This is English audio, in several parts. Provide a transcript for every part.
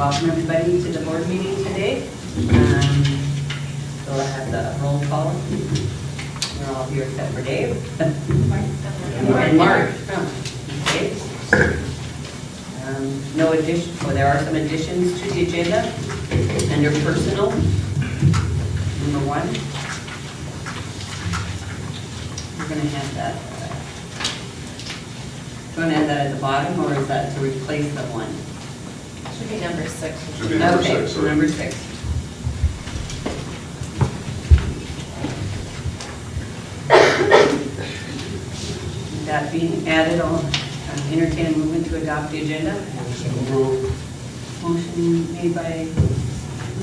welcome everybody to the board meeting today. So I have the roll call. We're all here except for Dave. And Mark. Okay. No addition, well, there are some additions to the agenda. Under personal, number 1. We're going to have that. Do you want to add that at the bottom, or is that to replace the 1? Should be number 6. Should be number Okay, 6. so number 6. That being added, I'll entertain a movement to adopt the agenda. Motion made by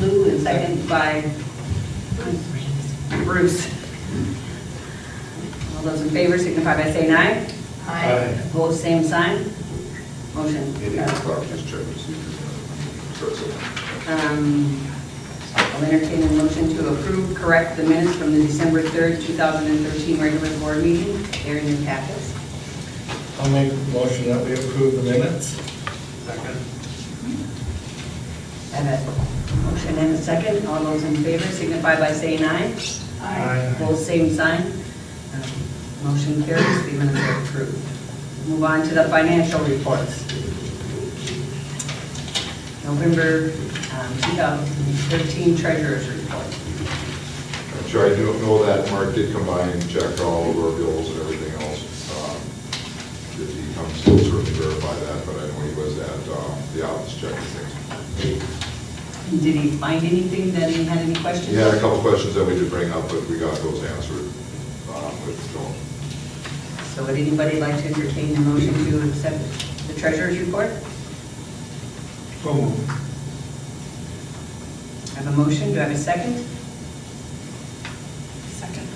Lou and second by Bruce. All those in favor signify by saying aye. Aye. Opposed, same sign. Motion. I'll entertain a motion to approve, correct the minutes from the December 3rd, 2013 regular board meeting. They're in your packets. I'll make a motion that we approve the minutes. Second. I have a motion and a second. All those in favor signify by saying aye. Aye. Opposed, same sign. Motion carries. The minutes are approved. Move on to the financial reports. November 2013 treasurer's report. I'm sure I do know that Mark did come by and check all of our bills and everything else. If he comes, he'll certainly verify that, but I know he was at the office checking things. Did he find anything that he had any questions? He had a couple questions that we did bring up, but we got those answered with Joan. So would anybody like to entertain a motion to accept the treasurer's report? So moved. I have a motion. Do I have a second? Second. I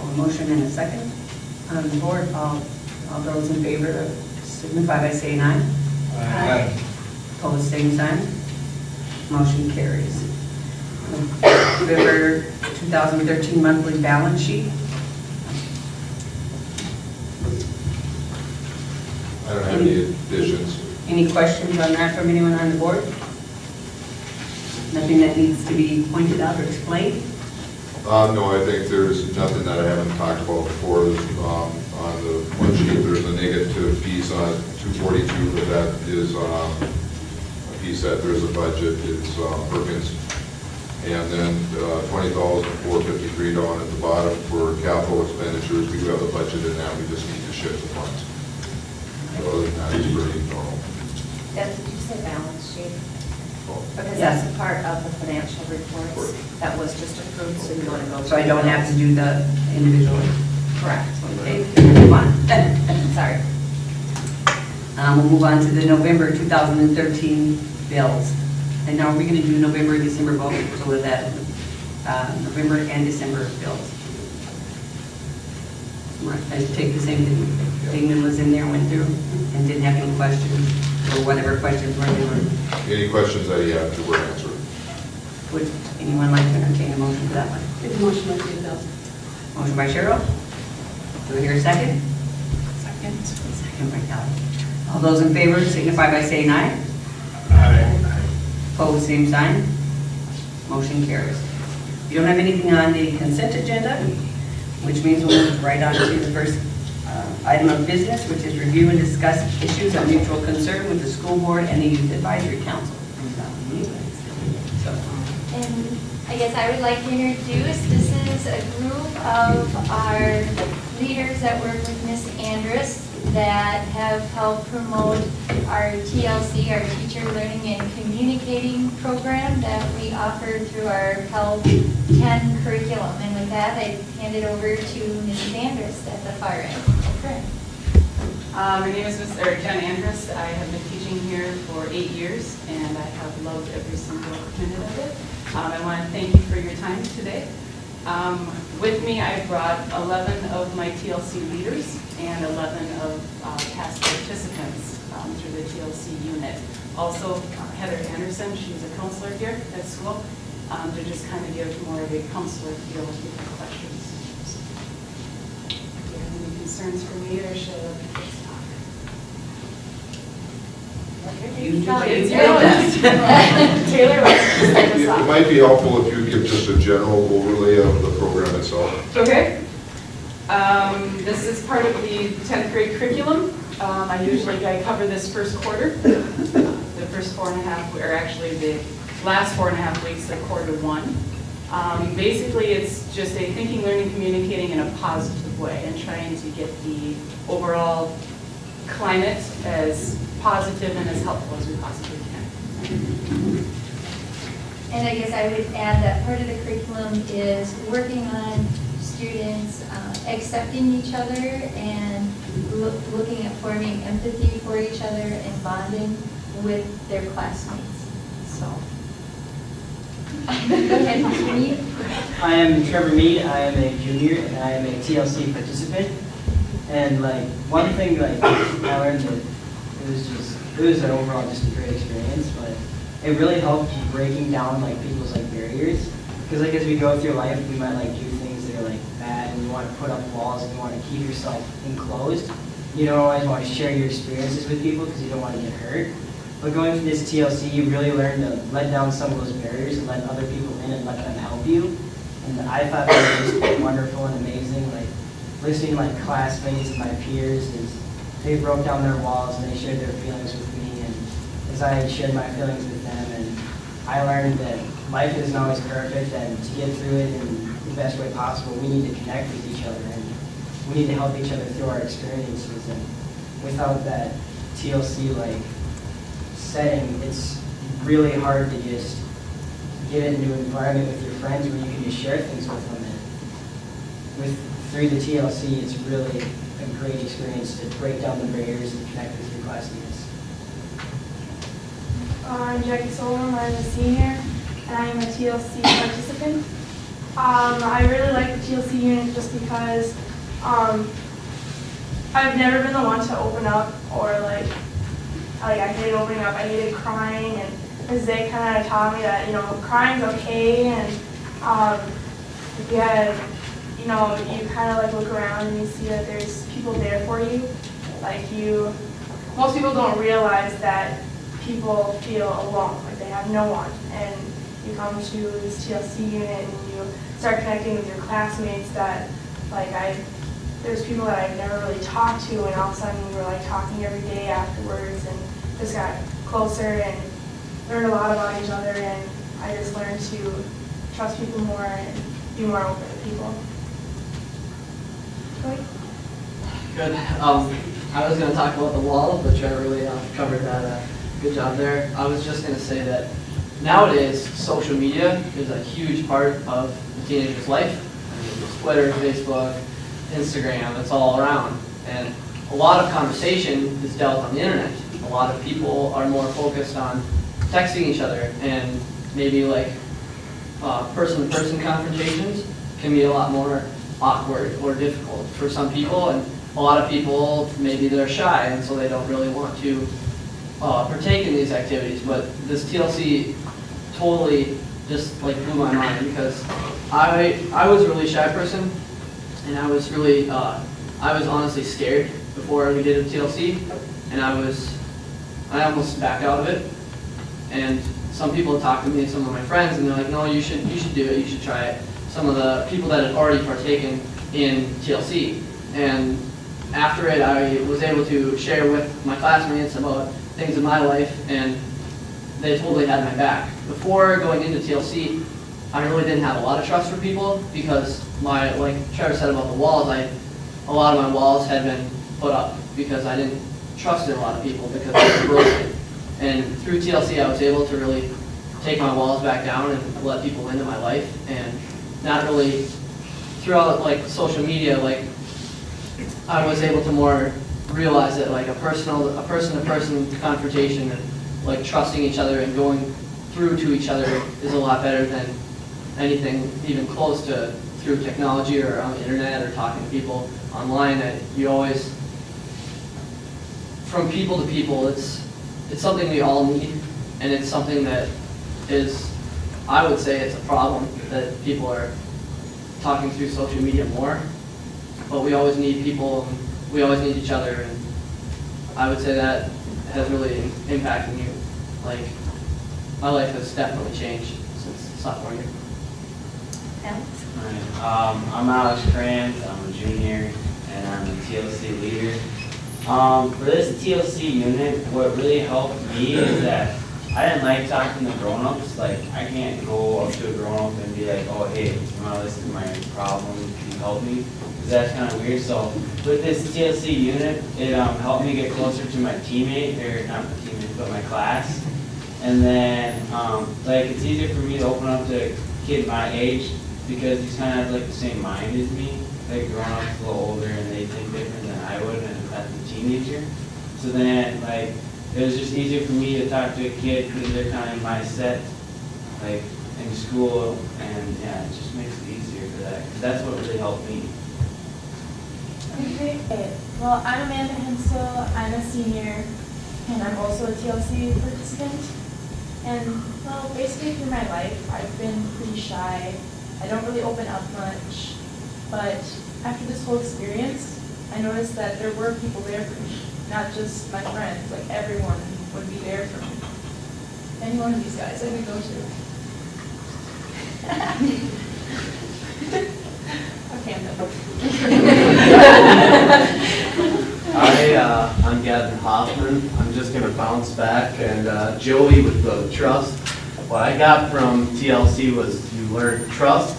have a motion and a second. On the board, all those in favor signify by saying aye. Aye. Opposed, same sign. Motion carries. November 2013 monthly balance sheet. I don't have any additions. Any questions on that from anyone on the board? Nothing that needs to be pointed out or explained? No, I think there's nothing that I haven't talked about before. On the one sheet, there's a negative piece on 242, but that is a piece that there's a budget. It's Perkins. And then $20,453 down at the bottom for capital expenditures. We do have a budget in that. We just need to shift the funds. So other than that, it's pretty normal. Did you say balance sheet? Because Yes. that's a part of the financial reports that was just approved, so you want to go. So I don't have to do the individual. Correct. Okay, move on. Sorry. We'll move on to the November 2013 bills. And now we're going to do November and December both, so with that, November and December bills. I take the same thing. Damon was in there, went through, and didn't have any questions, or whatever questions were there. Any questions that you have were answered. Would anyone like to entertain a motion for that one? Motion by David. Motion by Cheryl. Do we hear a second? Second. Second by Kelly. All those in favor signify by saying aye. Aye. Opposed, same sign. Motion carries. You don't have anything on the consent agenda, which means we'll move right on to the first item of business, which is review and discuss issues of mutual concern with the school board and the youth advisory council. So, And I guess I would like to introduce, this is a group of our leaders that work with Ms. Andrus that have helped promote our TLC, our Teacher Learning and Communicating program that we offer through our Pell 10 curriculum. And with that, I hand it over to Ms. Andrus at the far end. Okay. My name is Jen Andrus. I have been teaching here for 8 years, and I have loved every single minute of it. I want to thank you for your time today. With me, I brought 11 of my TLC leaders and 11 of past participants through the TLC unit. Also, Heather Anderson, she's a counselor here at school, to just kind of give more of a counselor feel with your questions. Do you have any concerns for me, or should I let the kids talk? You do No, it's your best. Taylor, let's start us It off. might be helpful if you give just a general overlay of the program itself. Okay. This is part of the 10th grade curriculum. I cover this first quarter, the first 4.5, or actually the last 4.5 weeks of quarter 1. Basically, it's just a thinking, learning, communicating in a positive way and trying to get the overall climate as positive and as helpful as we possibly can. And I guess I would add that part of the curriculum is working on students accepting each other and looking at forming empathy for each other and bonding with their classmates. So, go ahead, Mr. Mead. I am Trevor Mead. I am a junior and I am a TLC participant. And like one thing like I learned that it was an overall just a great experience, but it really helped breaking down like people's like barriers. Because like as we go through life, we might like do things that are like bad, and you want to put up walls, and you want to keep yourself enclosed. You don't always want to share your experiences with people because you don't want to get hurt. But going through this TLC, you really learn to let down some of those barriers and let other people in and let them help you. And I thought that was just wonderful and amazing. Like listening to my classmates and my peers as they broke down their walls and they shared their feelings with me, and as I shared my feelings with them, and I learned that life isn't always perfect, and to get through it in the best way possible, we need to connect with each other, and we need to help each other through our experiences. And without that TLC like setting, it's really hard to just get into an environment with your friends where you can just share things with them. And through the TLC, it's really a great experience to break down the barriers and connect with your classmates. I'm Jackie Solom. I'm a senior, and I am a TLC participant. I really like the TLC unit just because I've never been the one to open up, or like I hated opening up. I hated crying, and Ms. Zay kind of taught me that crying's okay, and you kind of like look around and you see that there's people there for you. Most people don't realize that people feel alone, like they have no one. And you come to this TLC unit and you start connecting with your classmates that, there's people that I've never really talked to, and all of a sudden we were talking every day afterwards and just got closer and learned a lot about each other, and I just learned to trust people more and be more open to people. Good. I was going to talk about the wall, but Trevor really covered that. Good job there. I was just going to say that nowadays, social media is a huge part of the teenager's life. I mean, it's Twitter, Facebook, Instagram, it's all around. And a lot of conversation is dealt on the internet. A lot of people are more focused on texting each other, and maybe person-to-person confrontations can be a lot more awkward or difficult for some people, and a lot of people, maybe they're shy, and so they don't really want to partake in these activities. But this TLC totally just blew my mind, because I was a really shy person, and I was really I was honestly scared before we did a TLC, and I almost backed out of it. And some people talked to me, some of my friends, and they're like, no, you should do it, you should try it. Some of the people that had already partaken in TLC. And after it, I was able to share with my classmates about things in my life, and they totally had my back. Before going into TLC, I really didn't have a lot of trust for people, because like Trevor said about the walls, a lot of my walls had been put up because I didn't trust in a lot of people because they were broken. And through TLC, I was able to really take my walls back down and let people into my life, and not really throughout social media, I was able to more realize that a person-to-person confrontation and trusting each other and going through to each other is a lot better than anything even close to through technology or on the internet or talking to people online. That you always, from people to people, it's something we all need, and it's something that is, I would say it's a problem that people are talking through social media more, but we always need people, and we always need each other, and I would say that has really impacted you. Like, my life has definitely changed since sophomore year. Alex? Hi, I'm Alex Krantz, I'm a junior, and I'm a TLC leader. For this TLC unit, what really helped me is that I didn't like talking to grown-ups. Like, I can't go up to a grown-up and be like, oh, hey, you want to listen to my problem, can you help me? Because that's kind of weird. So with this TLC unit, it helped me get closer to my teammate, or not my teammate, but my class. And then, like, it's easier for me to open up to a kid my age because he's kind of like the same mind as me. Like, growing up a little older and they think different than I would as a teenager. So then, like, it was just easier for me to talk to a kid because they're kind of in my set, like, in school, and yeah, it just makes it easier for that, because that's what really helped me. Okay. Well, I'm Amanda Hensel. I'm a senior, and I'm also a TLC participant. And, well, basically through my life, I've been pretty shy. I don't really open up much. But after this whole experience, I noticed that there were people there for me. Not just my friends, like everyone would be there for me. Any one of these guys I could go to. Okay, I'm done. I'm Gavin Hoffman. I'm just going to bounce back. And Joey with the trust. What I got from TLC was you learn trust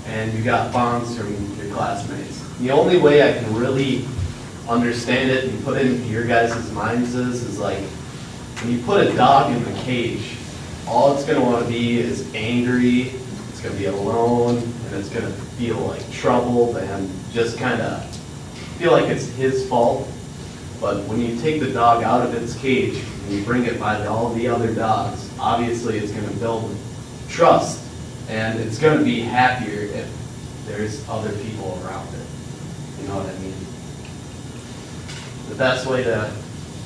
and you got bonds from your classmates. The only way I can really understand it and put it into your guys' minds is like when you put a dog in the cage, all it's going to want to be is angry, it's going to be alone, and it's going to feel like troubled and just kind of feel like it's his fault. But when you take the dog out of its cage and you bring it by all the other dogs, obviously it's going to build trust and it's going to be happier if there's other people around it. You know what I mean? The best way to,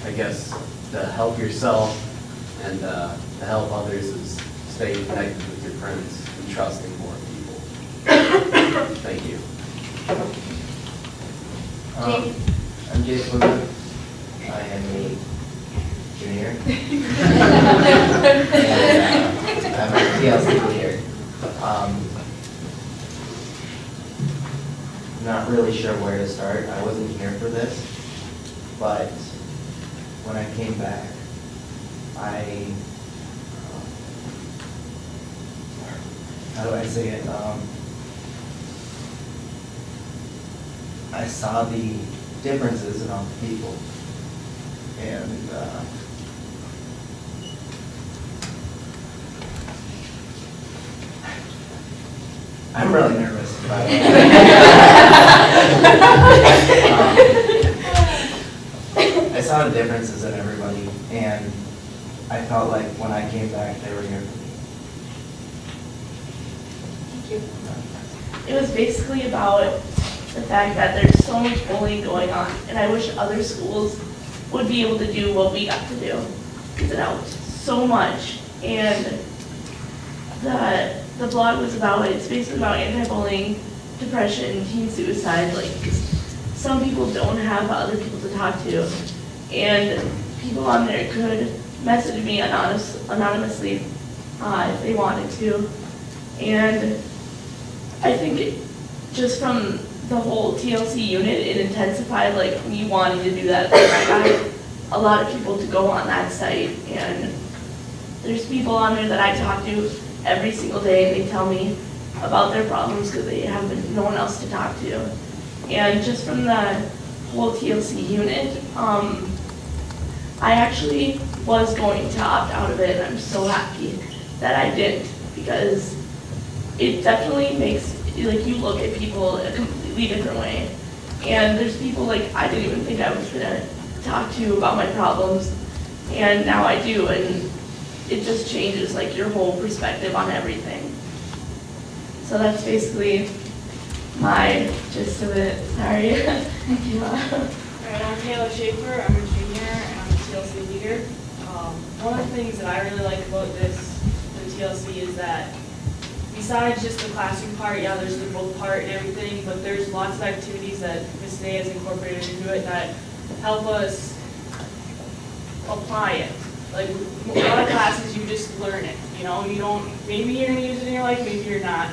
I guess, to help yourself and to help others is staying connected with your friends and trusting more people. Thank you. Jake? I'm Jake Woodward. I am a junior. And, I'm a TLC leader. Not really sure where to start. I wasn't here for this, but when I came back, how do I say it? I saw the differences in all the people, and I'm really nervous about it. I saw the differences in everybody, and I felt like when I came back, they were here for me. Thank you. It was basically about the fact that there's so much bullying going on, and I wish other schools would be able to do what we got to do. Because it helped so much. And the blog was about it. It's basically about anti-bullying, depression, teen suicide. Like, some people don't have other people to talk to, and people on there could message me anonymously if they wanted to. And I think just from the whole TLC unit, it intensified like me wanting to do that. Like, I got a lot of people to go on that site, and there's people on there that I talk to every single day, and they tell me about their problems because they have no one else to talk to. And just from the whole TLC unit, I actually was going to opt out of it, and I'm so happy that I didn't, because it definitely makes, like, you look at people a completely different way. And there's people like I didn't even think I was gonna talk to about my problems, and now I do, and it just changes like your whole perspective on everything. So that's basically my gist of it. Sorry. Thank you. Alright, I'm Taylor Schaefer. I'm a junior and I'm a TLC leader. One of the things that I really like about the TLC is that besides just the classroom part, yeah, there's the book part and everything, but there's lots of activities that Ms. Day has incorporated into it that help us apply it. Like, a lot of classes, you just learn it, you know, you don't, maybe you're gonna use it in your life, maybe you're not.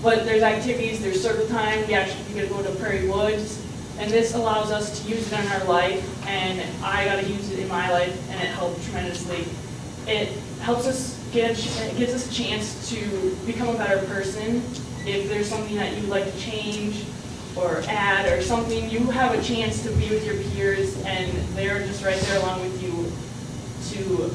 But there's activities, there's circle time, you gotta go to Prairie Woods, and this allows us to use it in our life, and I gotta use it in my life, and it helped tremendously. It helps us it gives us a chance to become a better person. If there's something that you'd like to change or add or something, you have a chance to be with your peers, and they're just right there along with you to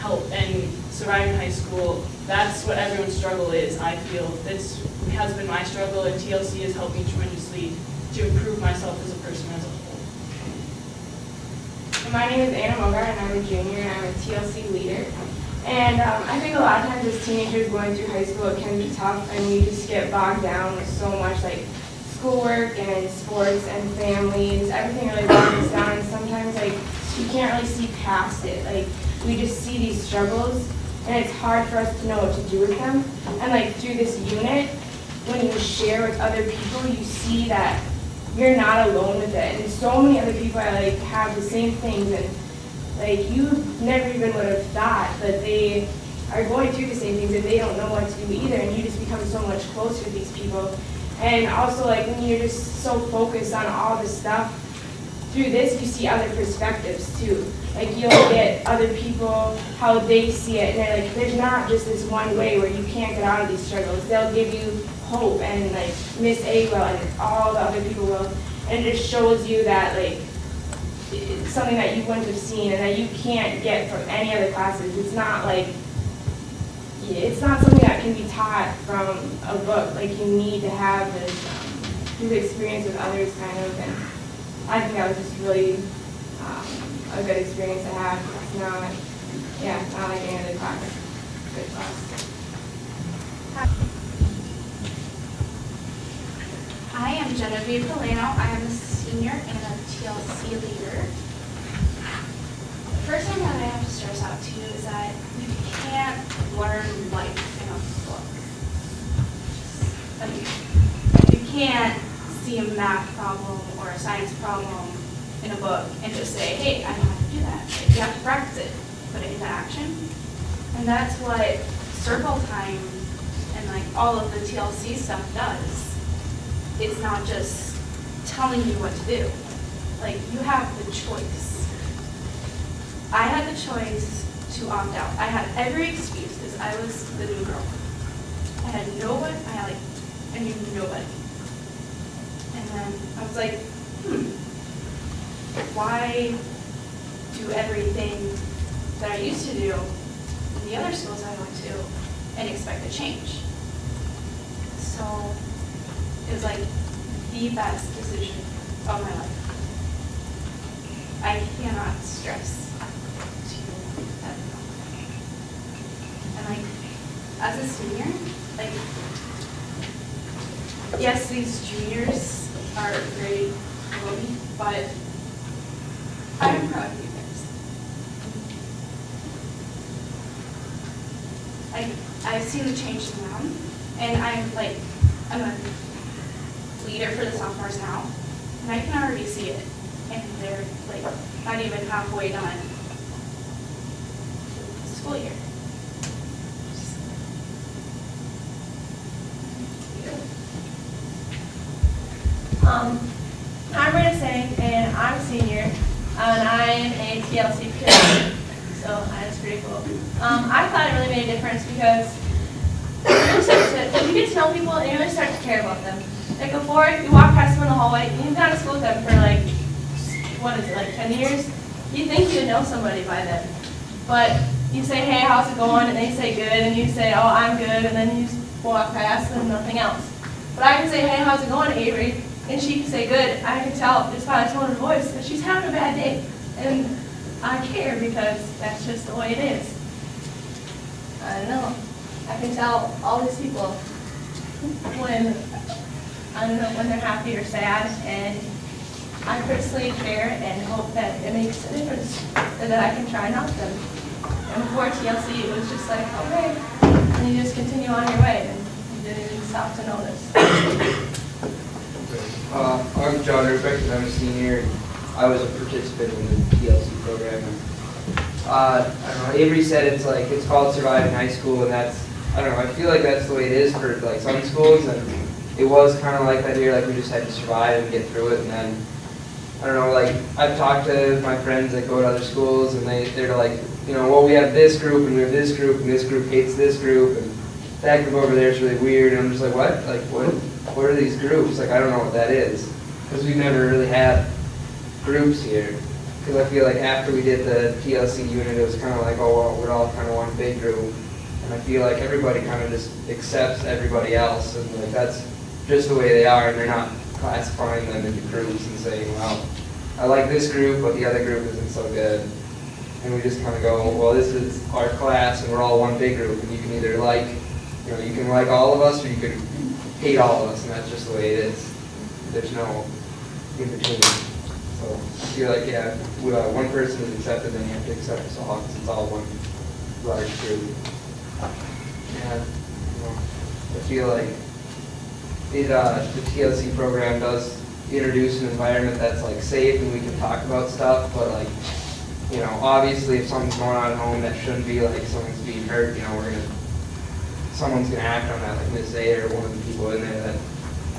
help and survive in high school. That's what everyone's struggle is, I feel. This has been my struggle, and TLC has helped me tremendously to improve myself as a person as a whole. My name is Anna Mogar, and I'm a junior, and I'm a TLC leader. And I think a lot of times as teenagers going through high school, it can be tough, and we just get bogged down with so much, like schoolwork and sports and families. Everything really bogs us down, and sometimes like you can't really see past it. Like we just see these struggles, and it's hard for us to know what to do with them. And like through this unit, when you share with other people, you see that you're not alone with it. And so many other people are like have the same things, and like you never even would have thought that they are going through the same things, and they don't know what to do either. And you just become so much closer to these people. And also like when you're just so focused on all this stuff, through this you see other perspectives too. Like you'll get other people, how they see it, and they're like, there's not just this one way where you can't get out of these struggles. They'll give you hope, and like Miss A will, and all the other people will. And it just shows you that like it's something that you wouldn't have seen and that you can't get from any other classes. It's not like, it's not something that can be taught from a book. Like you need to have this experience with others kind of, and I think that was just really a good experience to have. It's not like any other class. It's a good class. I am Genevieve Delano. I am a senior and a TLC leader. The first thing that I have to stress out to you is that you can't learn life in a book. I mean, you can't see a math problem or a science problem in a book and just say, hey, I know how to do that. Like, you have to practice it, put it into action. And that's what circle time and like all of the TLC stuff does. It's not just telling you what to do. Like, you have the choice. I had the choice to opt out. I had every excuse because I was the new girl. I had nobody, I knew nobody. And then I was like, why do everything that I used to do in the other schools I went to and expect a change? So it was like the best decision of my life. I cannot stress to you that enough. And like, as a senior, like, yes, these juniors are very lonely, but I'm proud of you guys. I've seen the change in them, and I'm a leader for the sophomores now, and I can already see it. And they're like not even halfway done the school year. I'm Rita Singh, and I'm a senior, and I am a TLC peer, so that's pretty cool. I thought it really made a difference because you get to know people and you really start to care about them. Like before, you walk past them in the hallway, and you've gone to school with them for like, 10 years? You think you know somebody by then. But you say, hey, how's it going? And they say good, and you say, oh, I'm good, and then you just walk past and nothing else. But I can say, hey, how's it going, Avery? And she can say good. I can tell just by the tone of her voice that she's having a bad day. And I care because that's just the way it is. I don't know. I can tell all these people when they're happy or sad, and I personally care and hope that it makes a difference and that I can try and help them. And before TLC, it was just like, okay, and you just continue on your way, and you didn't even stop to notice. I'm John Rubik, and I'm a senior. I was a participant in the TLC program. I don't know, Avery said it's called surviving high school, and that's, I don't know, I feel like that's the way it is for like some schools, and it was kind of like that here, like we just had to survive and get through it, and then, I don't know, like, I've talked to my friends that go to other schools, and they're like, you know, well, we have this group, and we have this group, and this group hates this group, and that group over there is really weird, and I'm just like, what? Like, what are these groups? Like, I don't know what that is, because we've never really had groups here. Because I feel like after we did the TLC unit, it was kind of like, oh, well, we're all kind of one big group. And I feel like everybody kind of just accepts everybody else, and like that's just the way they are, and they're not classifying them into groups and saying, well, I like this group, but the other group isn't so good. And we just kind of go, well, this is our class, and we're all one big group, and you can either like, you know, you can like all of us, or you can hate all of us, and that's just the way it is. There's no in between. So I feel like, yeah, if one person is accepted, then you have to accept us all, because it's all one large group. And, you know, I feel like the TLC program does introduce an environment that's like safe and we can talk about stuff, but like, you know, obviously if something's going on at home that shouldn't be, like someone's being hurt, you know, someone's gonna act on that, like Ms. A or one of the people in there that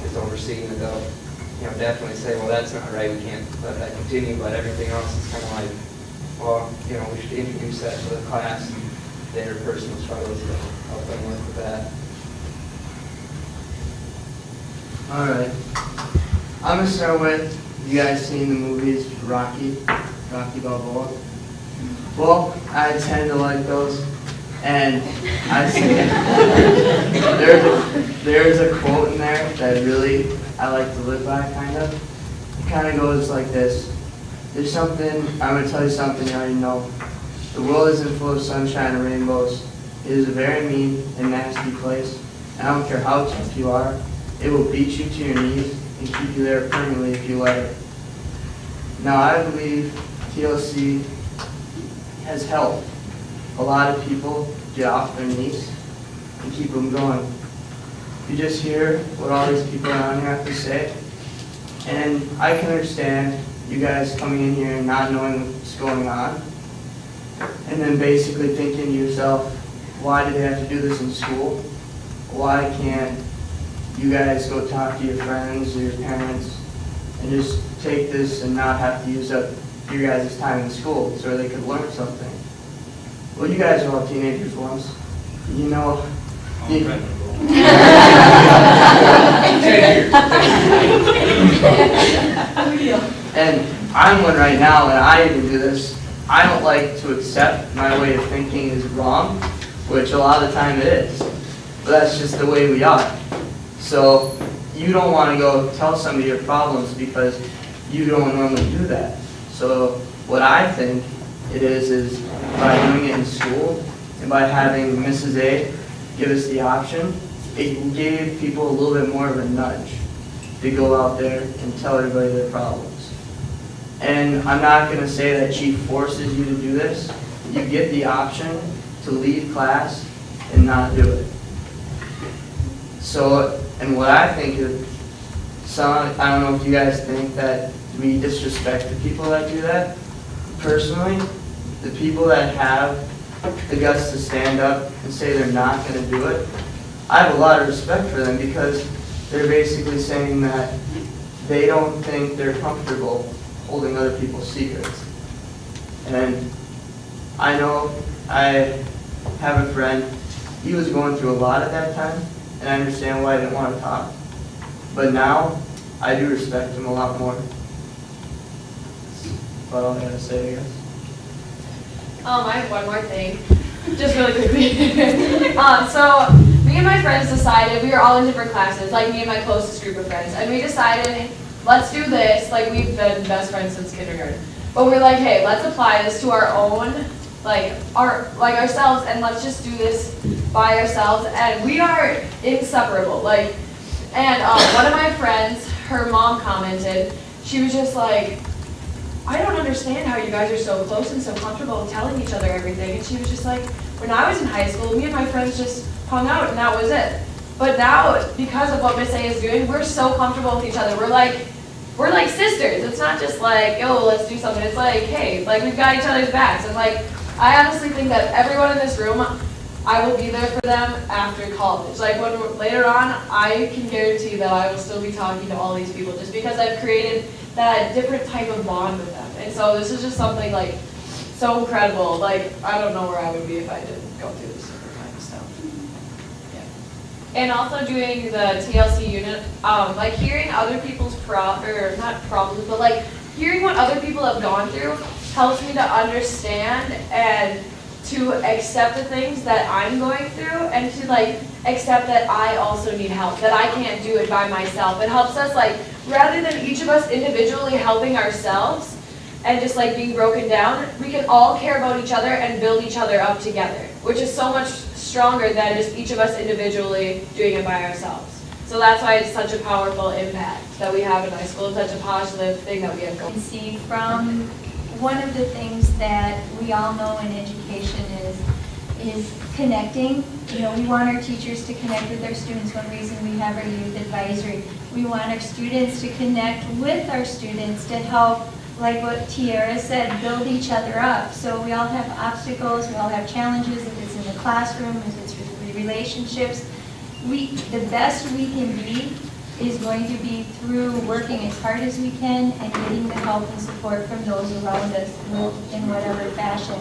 is overseeing it, they'll, you know, definitely say, well, that's not right, we can't let that continue, but everything else is kind of like, well, you know, we should introduce that to the class and their personal struggles to help them work with that. All right. I'm gonna start with, you guys seen the movies Rocky Balboa? Well, I tend to like those, and I see there's a quote in there that really I like to live by, kind of. It kind of goes like this. There's something, I'm gonna tell you something you already know. The world isn't full of sunshine and rainbows. It is a very mean and nasty place. And I don't care how tough you are, it will beat you to your knees and keep you there permanently if you let it. Now I believe TLC has helped a lot of people get off their knees and keep them going. You just hear what all these people around here have to say, and I can understand you guys coming in here and not knowing what's going on, and then basically thinking to yourself, why do they have to do this in school? Why can't you guys go talk to your friends or your parents and just take this and not have to use up your guys' time in school so they could learn something? Well, you guys were all teenagers once. You know. And I'm one right now, and I even do this. I don't like to accept my way of thinking is wrong, which a lot of the time it is. But that's just the way we are. So you don't want to go tell somebody your problems because you don't normally do that. So what I think it is by doing it in school and by having Mrs. A give us the option, it gave people a little bit more of a nudge to go out there and tell everybody their problems. And I'm not going to say that she forces you to do this. You get the option to leave class and not do it. So, and what I think is, I don't know if you guys think that we disrespect the people that do that. Personally, the people that have the guts to stand up and say they're not going to do it, I have a lot of respect for them because they're basically saying that they don't think they're comfortable holding other people's secrets. And I know I have a friend, he was going through a lot at that time, and I understand why I didn't want to talk. But now, I do respect him a lot more. That's all I gotta say, I guess. I have one more thing, just really quickly. So me and my friends decided, we were all in different classes, like me and my closest group of friends, and we decided, let's do this, like we've been best friends since kindergarten. But we're like, hey, let's apply this to our own, ourselves, and let's just do this by ourselves, and we are inseparable. And one of my friends, her mom commented, she was just like, I don't understand how you guys are so close and so comfortable telling each other everything. And she was just like, when I was in high school, me and my friends just hung out and that was it. But now, because of what Miss A is doing, we're so comfortable with each other. We're like sisters. It's not just like, yo, let's do something. It's like, hey, like we've got each other's backs. And like, I honestly think that everyone in this room, I will be there for them after college. Like later on, I can guarantee that I will still be talking to all these people just because I've created that different type of bond with them. And so this is just something like so incredible. Like I don't know where I would be if I didn't go through this different kind of stuff. Yeah. And also doing the TLC unit, like hearing other people's not problems, but like hearing what other people have gone through helps me to understand and to accept the things that I'm going through and to like accept that I also need help, that I can't do it by myself. It helps us like, rather than each of us individually helping ourselves and just like being broken down, we can all care about each other and build each other up together, which is so much stronger than just each of us individually doing it by ourselves. So that's why it's such a powerful impact that we have in high school, such a positive thing that we have going. See, from one of the things that we all know in education is connecting. You know, we want our teachers to connect with their students. One reason we have our youth advisory. We want our students to connect with our students to help, like what Tiara said, build each other up. So we all have obstacles, we all have challenges, if it's in the classroom, if it's with relationships. The best we can be is going to be through working as hard as we can and getting the help and support from those around us in whatever fashion.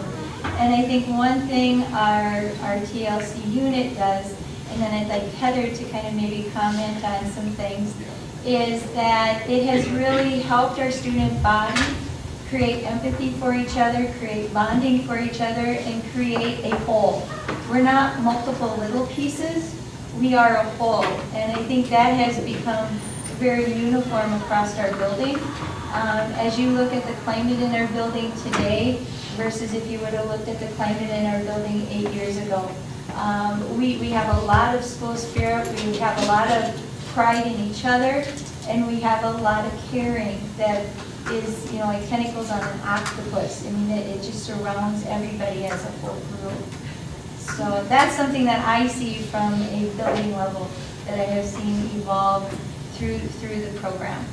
And I think one thing our TLC unit does, and then I'd like Heather to kind of maybe comment on some things, is that it has really helped our student body create empathy for each other, create bonding for each other, and create a whole. We're not multiple little pieces. We are a whole, and I think that has become very uniform across our building. As you look at the climate in our building today versus if you would have looked at the climate in our building 8 years ago, we have a lot of school spirit, we have a lot of pride in each other, and we have a lot of caring that is, you know, like tentacles on an octopus. I mean, it just surrounds everybody as a whole group. So that's something that I see from a building level that I have seen evolve through the program.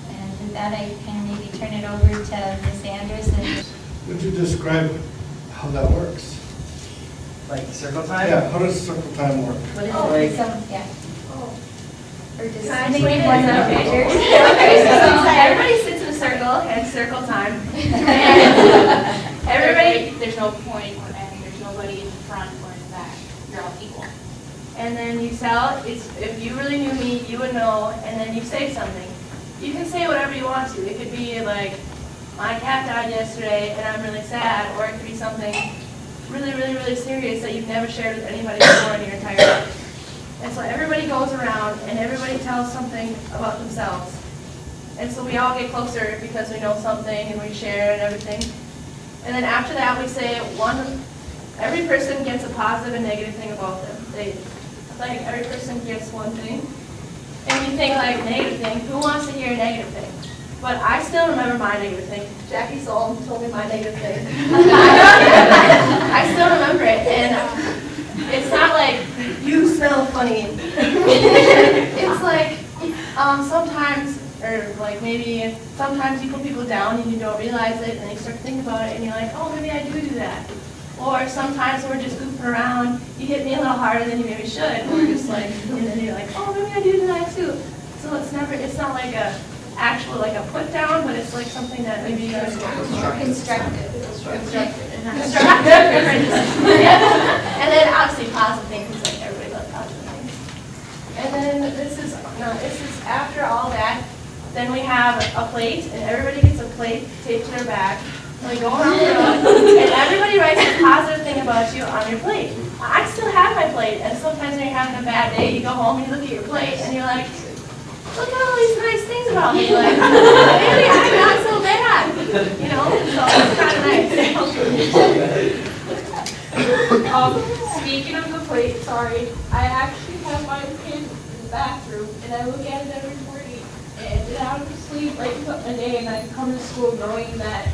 And with that, I can maybe turn it over to Ms. Andrus. Would you describe how that works? Like the circle time? Yeah, how does circle time work? What is Like- yeah. Or just Can I maybe explain it? one Is that of the okay? pictures. Okay, so everybody sits in a circle and circle time. And everybody, There's no point or end, there's nobody in the front or in the back, you're all equal. and then you tell, if you really knew me, you would know, and then you say something. You can say whatever you want to. It could be like, my cat died yesterday and I'm really sad, or it could be something really, really, really serious that you've never shared with anybody before in your entire life. And so everybody goes around and everybody tells something about themselves. And so we all get closer because we know something and we share and everything. And then after that, we say every person gets a positive and negative thing about them. Like every person gets one thing. And you think like negative thing, who wants to hear a negative thing? But I still remember my negative thing. Jackie Solom told me my negative thing. I still remember it. And it's not like, you smell funny. It's like, sometimes, or like maybe sometimes you put people down and you don't realize it, and you start to think about it and you're like, oh, maybe I do that. Or sometimes we're just goofing around, you hit me a little harder than you maybe should, or just like, and then you're like, oh, maybe I do that too. So it's not like a actual, like a put down, but it's like something that maybe you guys Constructive. And then obviously positive things, like everybody loves positive things. And then this is after all that, then we have a plate, and everybody gets a plate taped to their back. And we go around the room, and everybody writes a positive thing about you on your plate. I still have my plate, and sometimes when you're having a bad day, you go home and you look at your plate, and you're like, look at all these nice things about me. Like, maybe I'm not so bad. You know, so it's kind of nice. Speaking of the plate, sorry, I actually have my kid in the bathroom, and I look at it every morning, and out of sleep, right up my day, and I come to school knowing that,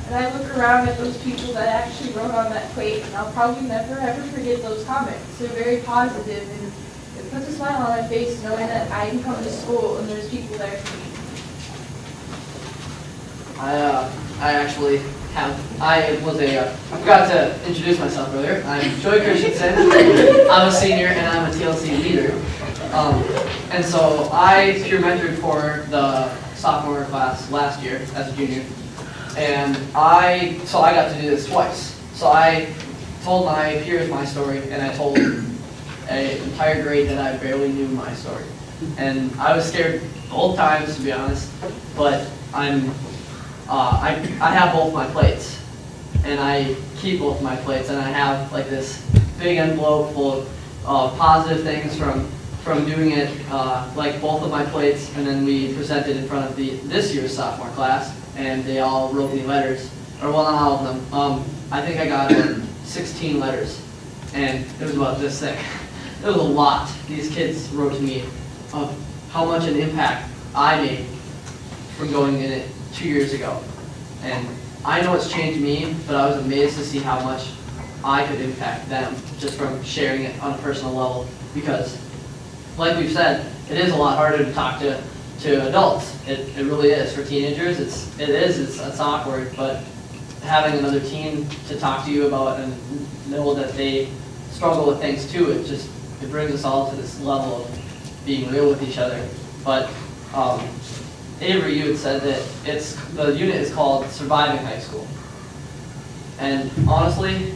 and I look around at those people that actually wrote on that plate, and I'll probably never ever forget those comments. They're very positive, and it puts a smile on my face knowing that I can come to school and there's people there for me. I actually I forgot to introduce myself earlier. I'm Joey Christensen. I'm a senior and I'm a TLC leader. And so I peer mentored for the sophomore class last year as a junior. And I got to do this twice. So I told my peers my story, and I told an entire grade that I barely knew my story. And I was scared both times, to be honest, but I have both my plates, and I keep both my plates, and I have like this big envelope full of positive things from doing it, like both of my plates, and then we presented in front of this year's sophomore class, and they all wrote me letters, or well, not all of them. I think I got 16 letters, and it was about this thick. It was a lot. These kids wrote to me of how much an impact I made from going in it 2 years ago. And I know it's changed me, but I was amazed to see how much I could impact them just from sharing it on a personal level. Because, like we've said, it is a lot harder to talk to adults. It really is. For teenagers, it's awkward, but having another teen to talk to you about and know that they struggle with things too, it brings us all to this level of being real with each other. But Avery, you had said that the unit is called Surviving High School. And honestly,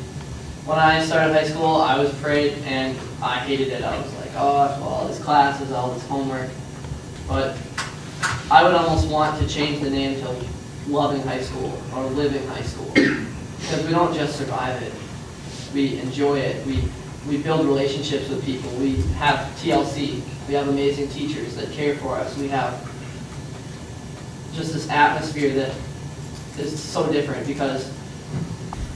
when I started high school, I was afraid and I hated it. I was like, oh, all these classes, all this homework. But I would almost want to change the name to Loving High School or Living High School. Because we don't just survive it. We enjoy it. We build relationships with people. We have TLC. We have amazing teachers that care for us. We have just this atmosphere that is so different because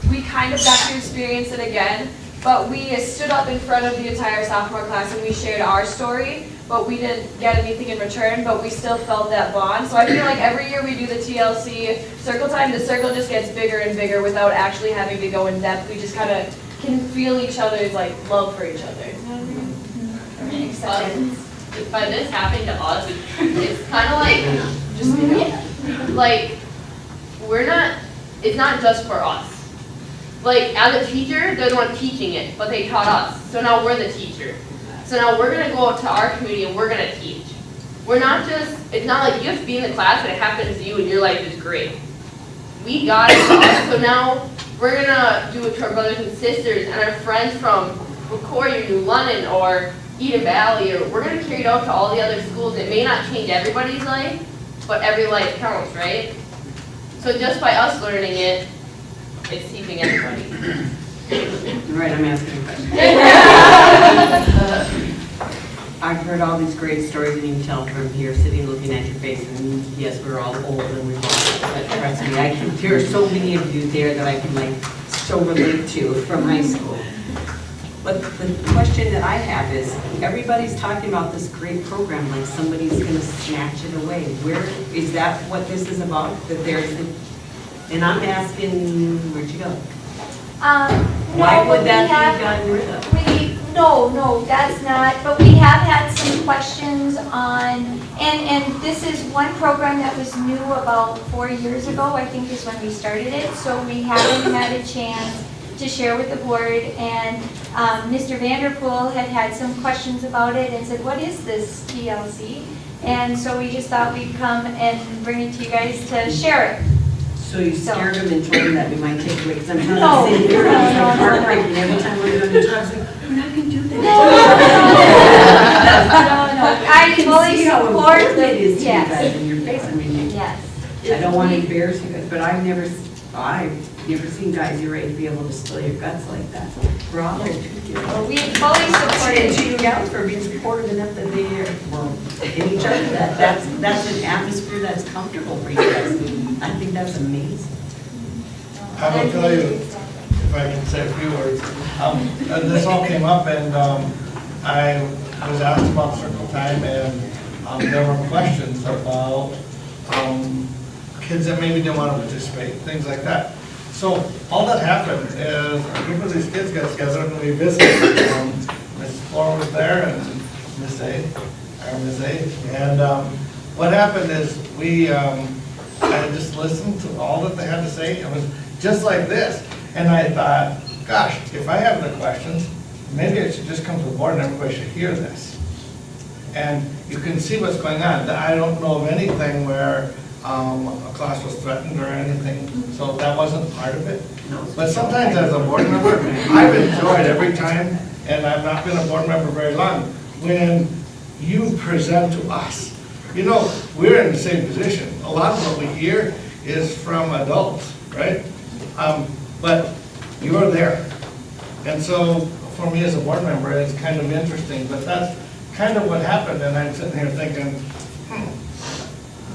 we kind of got to experience it again, but we stood up in front of the entire sophomore class and we shared our story, but we didn't get anything in return, but we still felt that bond. So I feel like every year we do the TLC circle time, the circle just gets bigger and bigger without actually having to go in depth. We just kind of can feel each other's love for each other. By this happening to us, it's kind of it's not just for us. Like, as a teacher, they're the one teaching it, but they taught us. So now we're the teacher. So now we're going to go out to our community and we're going to teach. It's not like you have to be in the class and it happens to you and your life is great. We got it to us, so now we're going to do it to our brothers and sisters and our friends from McCoy or New London or Eden Valley, or we're going to carry it out to all the other schools. It may not change everybody's life, but every life counts, right? So just by us learning it, it's teaching everybody. Right, I'm asking a question. I've heard all these great stories and you can tell from here, sitting looking at your face, and yes, we're all old and we've all, but trust me, there are so many of you there that I can so relate to from high school. But the question that I have is, everybody's talking about this great program, like somebody's gonna snatch it away. Where, is that what this is about? That there's, and I'm asking, where'd you go? Why would that be gotten rid of? No, that's not, but we have had some questions on, and this is one program that was new about 4 years ago, I think is when we started it, so we haven't had a chance to share with the board, and Mr. Vanderpool had some questions about it and said, what is this TLC? And so we just thought we'd come and bring it to you guys to share it. So you scared them and told them that we might take away, because I'm trying No, to say here, I was no, like no, no. heartbreaking every time we're going to talk, I was like, we're not going to do that. No. I fully see how support important it is to you yes. guys in your face. I mean, Yes. I don't want to embarrass you guys, but I've never seen guys your age be able to spill your guts like that. We're all there too. Well, we fully support And it. to you gals for being supportive enough that they are, in each other, that's an atmosphere that's comfortable for you guys. I think that's amazing. I will tell you, if I can say a few words, this all came up and I was asked about circle time and there were questions about kids that maybe didn't want to participate, things like that. So all that happened is a group of these kids got together and we visited. Miss Flora was there and Miss A. And what happened is I just listened to all that they had to say. It was just like this. And I thought, gosh, if I have the questions, maybe it should just come to the board and everybody should hear this. And you can see what's going on. I don't know of anything where a class was threatened or anything, so that wasn't part of it. But sometimes as a board member, I've enjoyed every time, and I've not been a board member very long, when you present to us. You know, we're in the same position. A lot of what we hear is from adults, right? But you're there. And so for me as a board member, it's kind of interesting, but that's kind of what happened, and I'm sitting here thinking,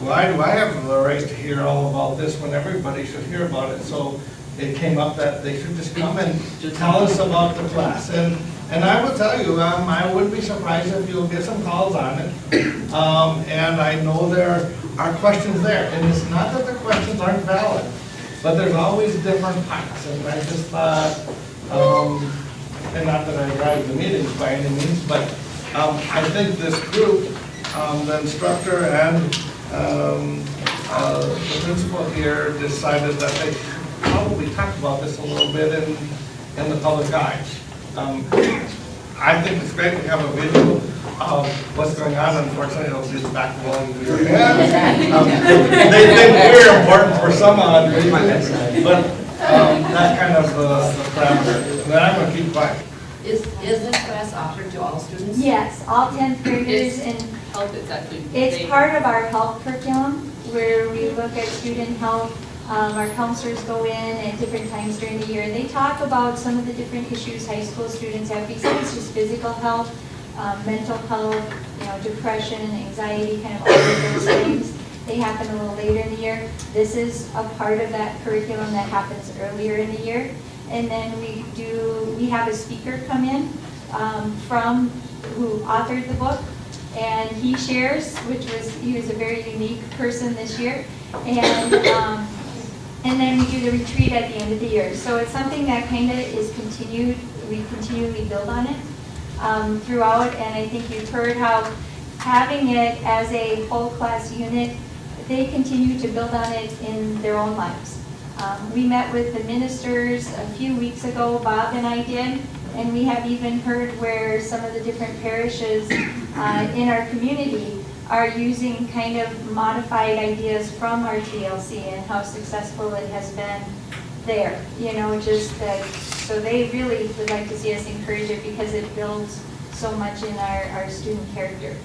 why do I have the right to hear all about this when everybody should hear about it? So it came up that they should just come and tell us about the class. And I will tell you, I wouldn't be surprised if you'll get some calls on it. And I know there are questions there, and it's not that the questions aren't valid, but there's always different types. And I just thought, and not that I drive the meetings by any means, but I think this group, the instructor and the principal here decided that they should probably talk about this a little bit in the public eye. I think it's great to have a visual of what's going on. Unfortunately, it'll just back along to your head. They think we're important for some odd reason, but that's kind of the parameter. Then I'm going to keep quiet. Is this class offered to all students? Yes, all 10th graders, and Health is actually. it's part of our health curriculum where we look at student health. Our counselors go in at different times during the year, and they talk about some of the different issues high school students have, besides just physical health, mental health, depression, anxiety, kind of all of those things. They happen a little later in the year. This is a part of that curriculum that happens earlier in the year. And then we have a speaker come in from who authored the book, and he shares, he was a very unique person this year. And then we do the retreat at the end of the year. So it's something that kind of is continued, we continually build on it throughout. And I think you've heard how having it as a whole class unit, they continue to build on it in their own lives. We met with the ministers a few weeks ago, Bob and I did, and we have even heard where some of the different parishes in our community are using kind of modified ideas from our TLC and how successful it has been there. Just that, so they really would like to see us encourage it because it builds so much in our student character.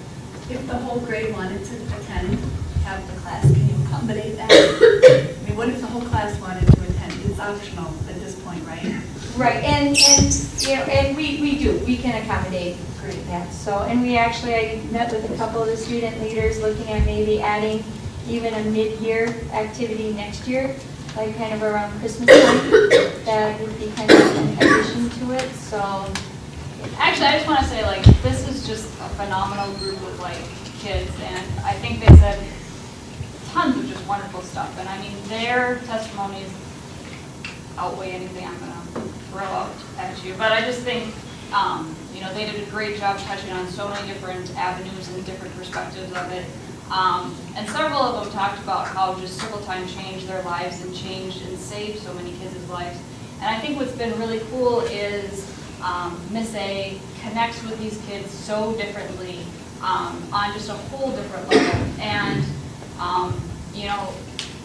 If the whole grade wanted to attend, have the class, can you accommodate that? I mean, what if the whole class wanted to attend? It's optional at this point, right? Right, and we do, we can accommodate that. So, and I met with a couple of the student leaders looking at maybe adding even a mid-year activity next year, like kind of around Christmas time. That would be kind of an addition to it, so. Actually, I just want to say, this is just a phenomenal group of, kids, and I think they said tons of just wonderful stuff, and I mean, their testimonies outweigh anything I'm going to throw out at you, but I just think, they did a great job touching on so many different avenues and different perspectives of it, and several of them talked about how just Circle Time changed their lives and changed and saved so many kids' lives, and I think what's been really cool is Miss A connects with these kids so differently on just a whole different level. And,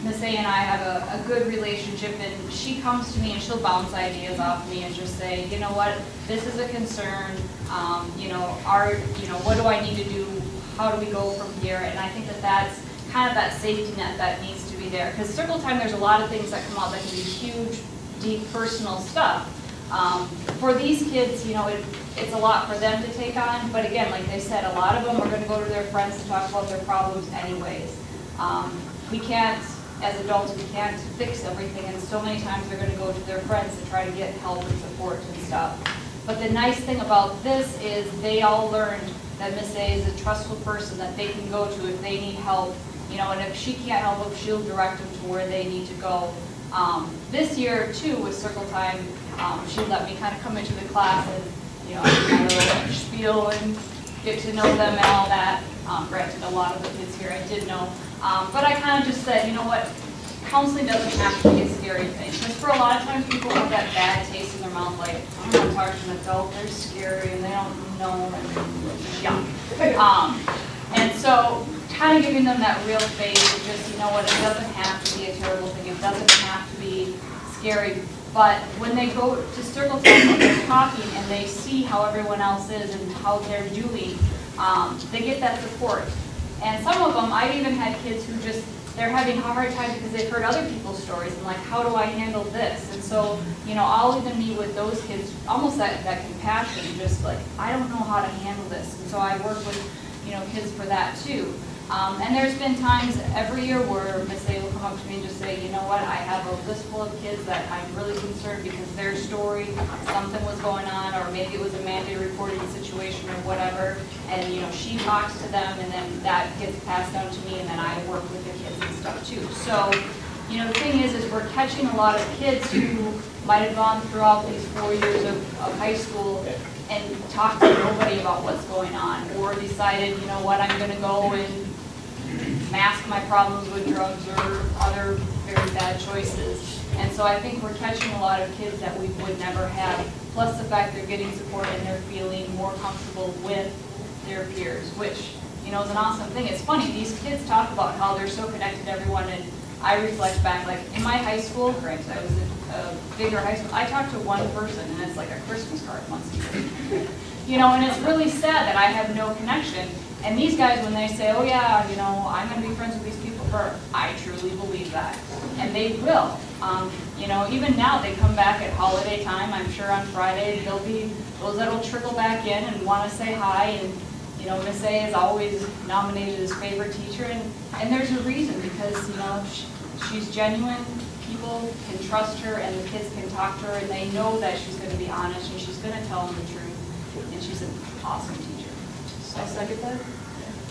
Miss A and I have a good relationship, and she comes to me and she'll bounce ideas off me and just say, you know what, this is a concern, what do I need to do? How do we go from here? And I think that's kind of that safety net that needs to be there. Because Circle Time, there's a lot of things that come out that can be huge, deep, personal stuff. For these kids, it's a lot for them to take on, but again, like they said, a lot of them are going to go to their friends to talk about their problems anyways. We can't, as adults, we can't fix everything, and so many times they're going to go to their friends to try to get help and support and stuff. But the nice thing about this is they all learned that Miss A is a trustful person that they can go to if they need help, and if she can't help them, she'll direct them to where they need to go. This year, too, with Circle Time, she let me kind of come into the class and, do my little spiel and get to know them and all that. Granted, a lot of the kids here I did know. But I kind of just said, you know what, counseling doesn't have to be a scary thing. Because for a lot of times people have that bad taste in their mouth, like, I don't want to talk to an adult, they're scary and they don't know, and yuck. And so kind of giving them that real faith of just, you know what, it doesn't have to be a terrible thing, it doesn't have to be scary. But when they go to circle time and they're talking and they see how everyone else is and how they're doing, they get that support. And some of them, I've even had kids who just, they're having a hard time because they've heard other people's stories and like, how do I handle this? And so, you know, I'll even meet with those kids, almost that compassion, just like, I don't know how to handle this. And so I work with, you know, kids for that too. And there's been times every year where Miss A will come up to me and just say, you know what, I have a list full of kids that I'm really concerned because their story, something was going on, or maybe it was a mandated reporting situation or whatever, and, you know, she talks to them, and then that gets passed down to me, and then I work with the kids and stuff too. So, you know, the thing is we're catching a lot of kids who might have gone throughout these 4 years of high school and talked to nobody about what's going on, or decided, you know what, I'm gonna go and mask my problems with drugs or other very bad choices. And so I think we're catching a lot of kids that we would never have, plus the fact they're getting support and they're feeling more comfortable with their peers, which, you know, is an awesome thing. It's funny, these kids talk about how they're so connected to everyone, and I reflect back, like in my high school, granted I was in a bigger high school, I talked to one person and it's like a Christmas card once a year. You know, and it's really sad that I have no connection. And these guys, when they say, oh yeah, you know, I'm going to be friends with these people forever, I truly believe that. And they will. You know, even now they come back at holiday time. I'm sure on Friday there'll be those that will trickle back in and want to say hi. And, you know, Miss A is always nominated as favorite teacher. And there's a reason, because, you know, she's genuine. People can trust her and the kids can talk to her and they know that she's going to be honest and she's going to tell them the truth. And she's an awesome teacher. I second that.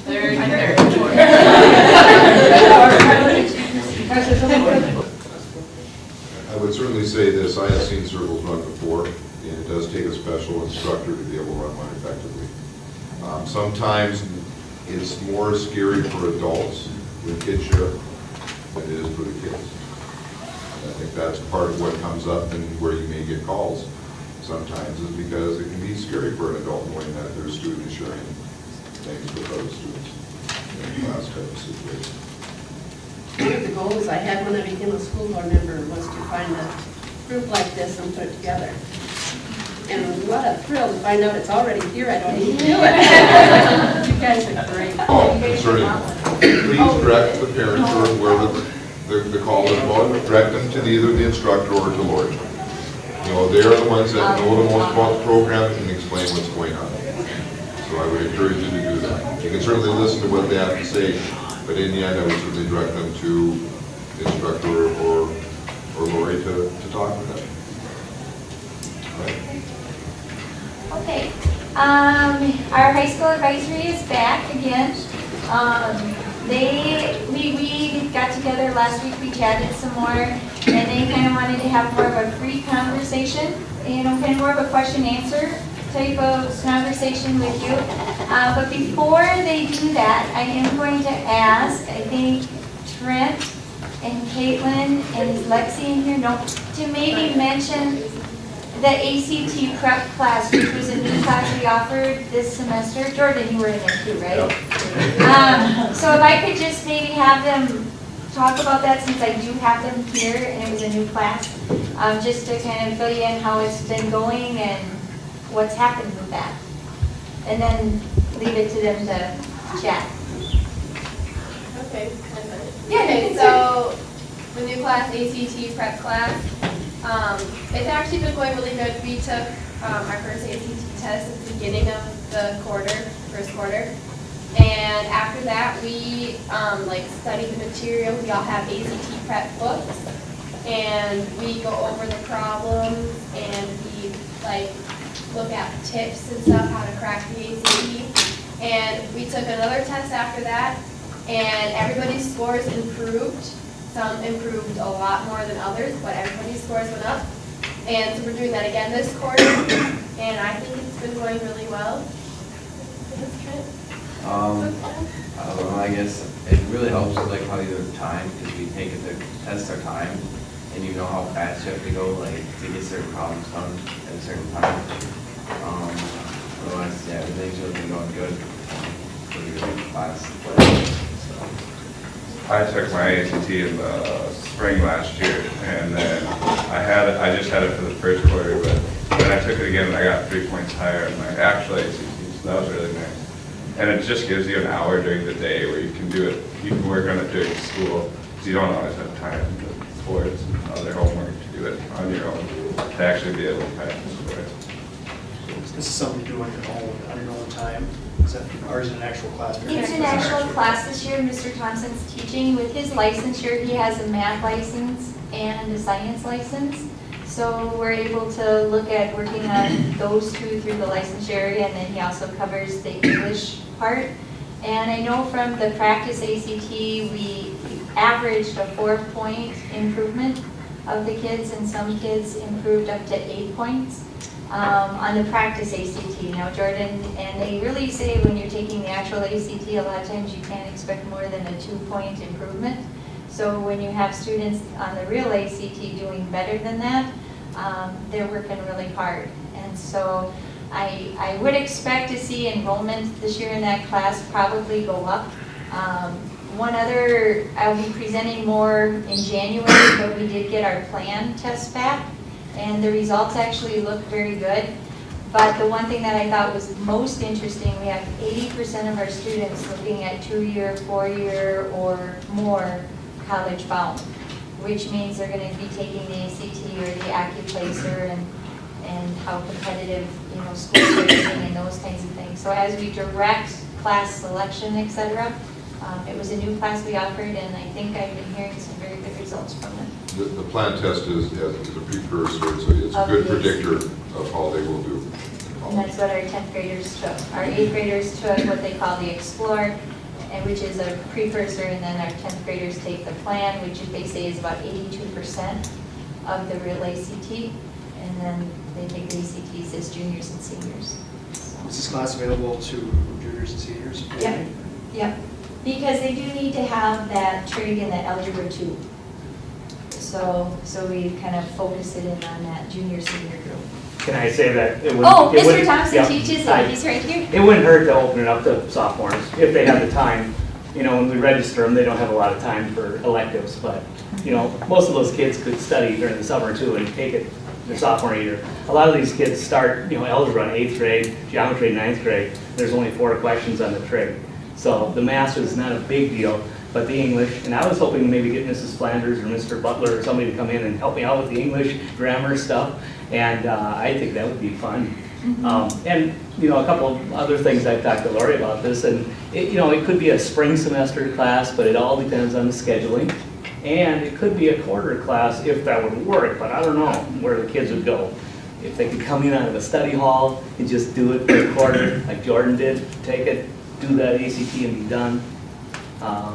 Very I would certainly say this, I have seen circles run before, and it does take a special instructor to be able to run one effectively. Sometimes it's more scary for adults with kids share than it is for the kids. And I think that's part of what comes up and where you may get calls sometimes, is because it can be scary for an adult knowing that their student is sharing things with other students in a class type of situation. One of the goals I had when I became a school board member was to find a group like this and put it together. And what a thrill to find out it's already here. I don't even do it. You guys are great. Concerning, please direct the parents or whoever the call is about, direct them to either the instructor or to Lori. You know, they're the ones that know the most about the program and can explain what's going on. So I would encourage you to do that. You can certainly listen to what they have to say, but in the end, I would certainly direct them to the instructor or Lori to talk with them. All right. Okay. Our high school advisory is back again. We got together last week, we chatted some more, and they kind of wanted to have more of a free conversation, you know, kind of more of a question-answer type of conversation with you. But before they do that, I am going to ask, I think, Trent and Caitlin, and is Lexi in here? No, to maybe mention the ACT prep class, which was a new class we offered this semester. Jordan, you were in there too, right? So if I could just maybe have them talk about that, since I do have them here and it was a new class, just to kind of fill you in how it's been going and what's happened with that. And then leave it to them to chat. Okay. Yeah. Okay, so the new class, ACT prep class, it's actually been going really good. We took our first ACT test at the beginning of the first quarter. And after that, we studied the material. We all have ACT prep books. And we go over the problems and we look at tips and stuff, how to crack the ACT. And we took another test after that, and everybody's scores improved. Some improved a lot more than others, but everybody's scores went up. And so we're doing that again this quarter, and I think it's been going really well. I don't know, I guess it really helps with like how your time, because we take it to test our time, and you know how fast you have to go, like, to get certain problems done at a certain time. Otherwise, yeah, everything's really been going good. Pretty good class. I took my ACT in the spring last year, and then I just had it for the first quarter, but then I took it again and I got 3 points higher in my actual ACT, so that was really nice. And it just gives you an hour during the day where you can do it, you can work on it during school, because you don't always have time for sports and other homework to do it on your own, to actually be able to pass the course. This is something you do on your own time? Is that, or is it an actual class? It's an actual class this year. Mr. Thompson's teaching. With his licensure, he has a math license and a science license. So we're able to look at working on those two through the licensure, and then he also covers the English part. And I know from the practice ACT, we averaged a 4-point improvement of the kids, and some kids improved up to 8 points. On the practice ACT. Now, Jordan, and they really say when you're taking the actual ACT, a lot of times you can't expect more than a 2-point improvement. So when you have students on the real ACT doing better than that, they're working really hard. And so I would expect to see enrollment this year in that class probably go up. One other, I'll be presenting more in January, but we did get our plan test back. And the results actually look very good. But the one thing that I thought was most interesting, we have 80% of our students looking at 2-year, 4-year, or more college bound, which means they're going to be taking the ACT or the AccuPlacer and how competitive, schools are doing and those kinds of things. So as we direct class selection, et cetera, it was a new class we offered, and I think I've been hearing some very good results from it. The plan test is a precursor, so it's a good predictor of how they will do. And that's what our 10th graders took. Our 8th graders took what they call the Explore, and which is a precursor, and then our 10th graders take the plan, which they say is about 82% of the real ACT, and then they take the ACTs as juniors and seniors. Is this class available to juniors and seniors? Yep, yep. Because they do need to have that trig and that algebra 2. So we kind of focus it in on that junior senior group. Can I say that it wouldn't? Oh, it Mr. wouldn't- Thompson yeah, teaches it, he's right here. It wouldn't hurt to open it up to sophomores if they have the time. When we register them, they don't have a lot of time for electives, but, most of those kids could study during the summer too and take it their sophomore year. A lot of these kids start, algebra in 8th grade, geometry in 9th grade. There's only 4 questions on the trig. So the math is not a big deal, but the English, and I was hoping to maybe get Mrs. Flanders or Mr. Butler or somebody to come in and help me out with the English grammar stuff, and I think that would be fun. And, a couple of other things I've talked to Lori about this, and it could be a spring semester class, but it all depends on the scheduling. And it could be a quarter class if that would work, but I don't know where the kids would go. If they could come in out of a study hall and just do it for a quarter, like Jordan did, take it, do that ACT and be done.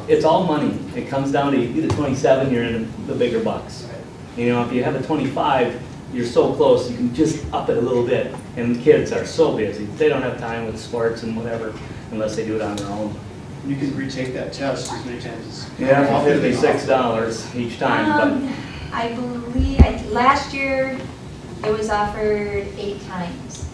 It's all money. It comes down to, you get a 27, you're in the bigger bucks. If you have a 25, you're so close, you can just up it a little bit. And the kids are so busy. They don't have time with sports and whatever unless they do it on their own. You can retake that test as many times as. Yeah, $56 each time. I believe, last year, it was offered 8 times.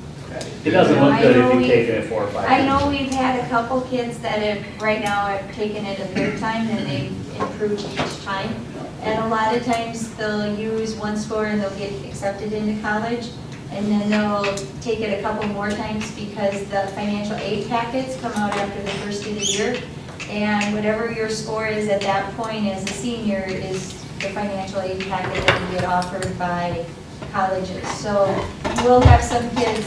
It doesn't look good if you've taken it 4 or 5 times. I know we've had a couple kids that have, right now, have taken it a 3rd time, and they've improved each time. And a lot of times, they'll use one score and they'll get accepted into college, and then they'll take it a couple more times because the financial aid packets come out after the first of the year. And whatever your score is at that point as a senior is the financial aid packet that you get offered by colleges. So we'll have some kids,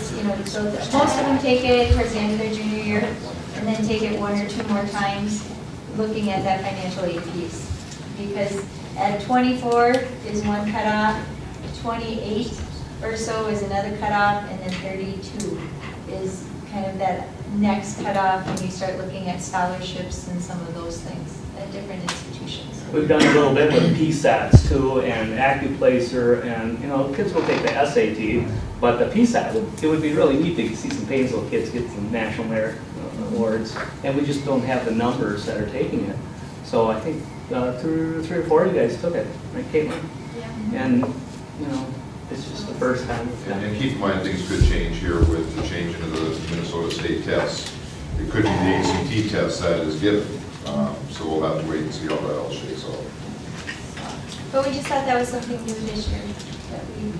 so most of them take it towards the end of their junior year and then take it 1 or 2 more times looking at that financial aid piece. Because at 24 is one cutoff, 28 or so is another cutoff, and then 32 is kind of that next cutoff when you start looking at scholarships and some of those things at different institutions. We've done a little bit with PSATs too, and AccuPlacer, and kids will take the SAT, but the PSAT, it would be really neat to see some Paynesville kids get some national merit awards, and we just don't have the numbers that are taking it. So I think three or four of you guys took it, right, Caitlin? Yeah. And, you know, it's just the first time. And keep in mind, things could change here with the changing of the Minnesota state tests. It could be the ACT test that is given, so we'll have to wait and see how that all shakes out. But we just thought that was something new this year that we.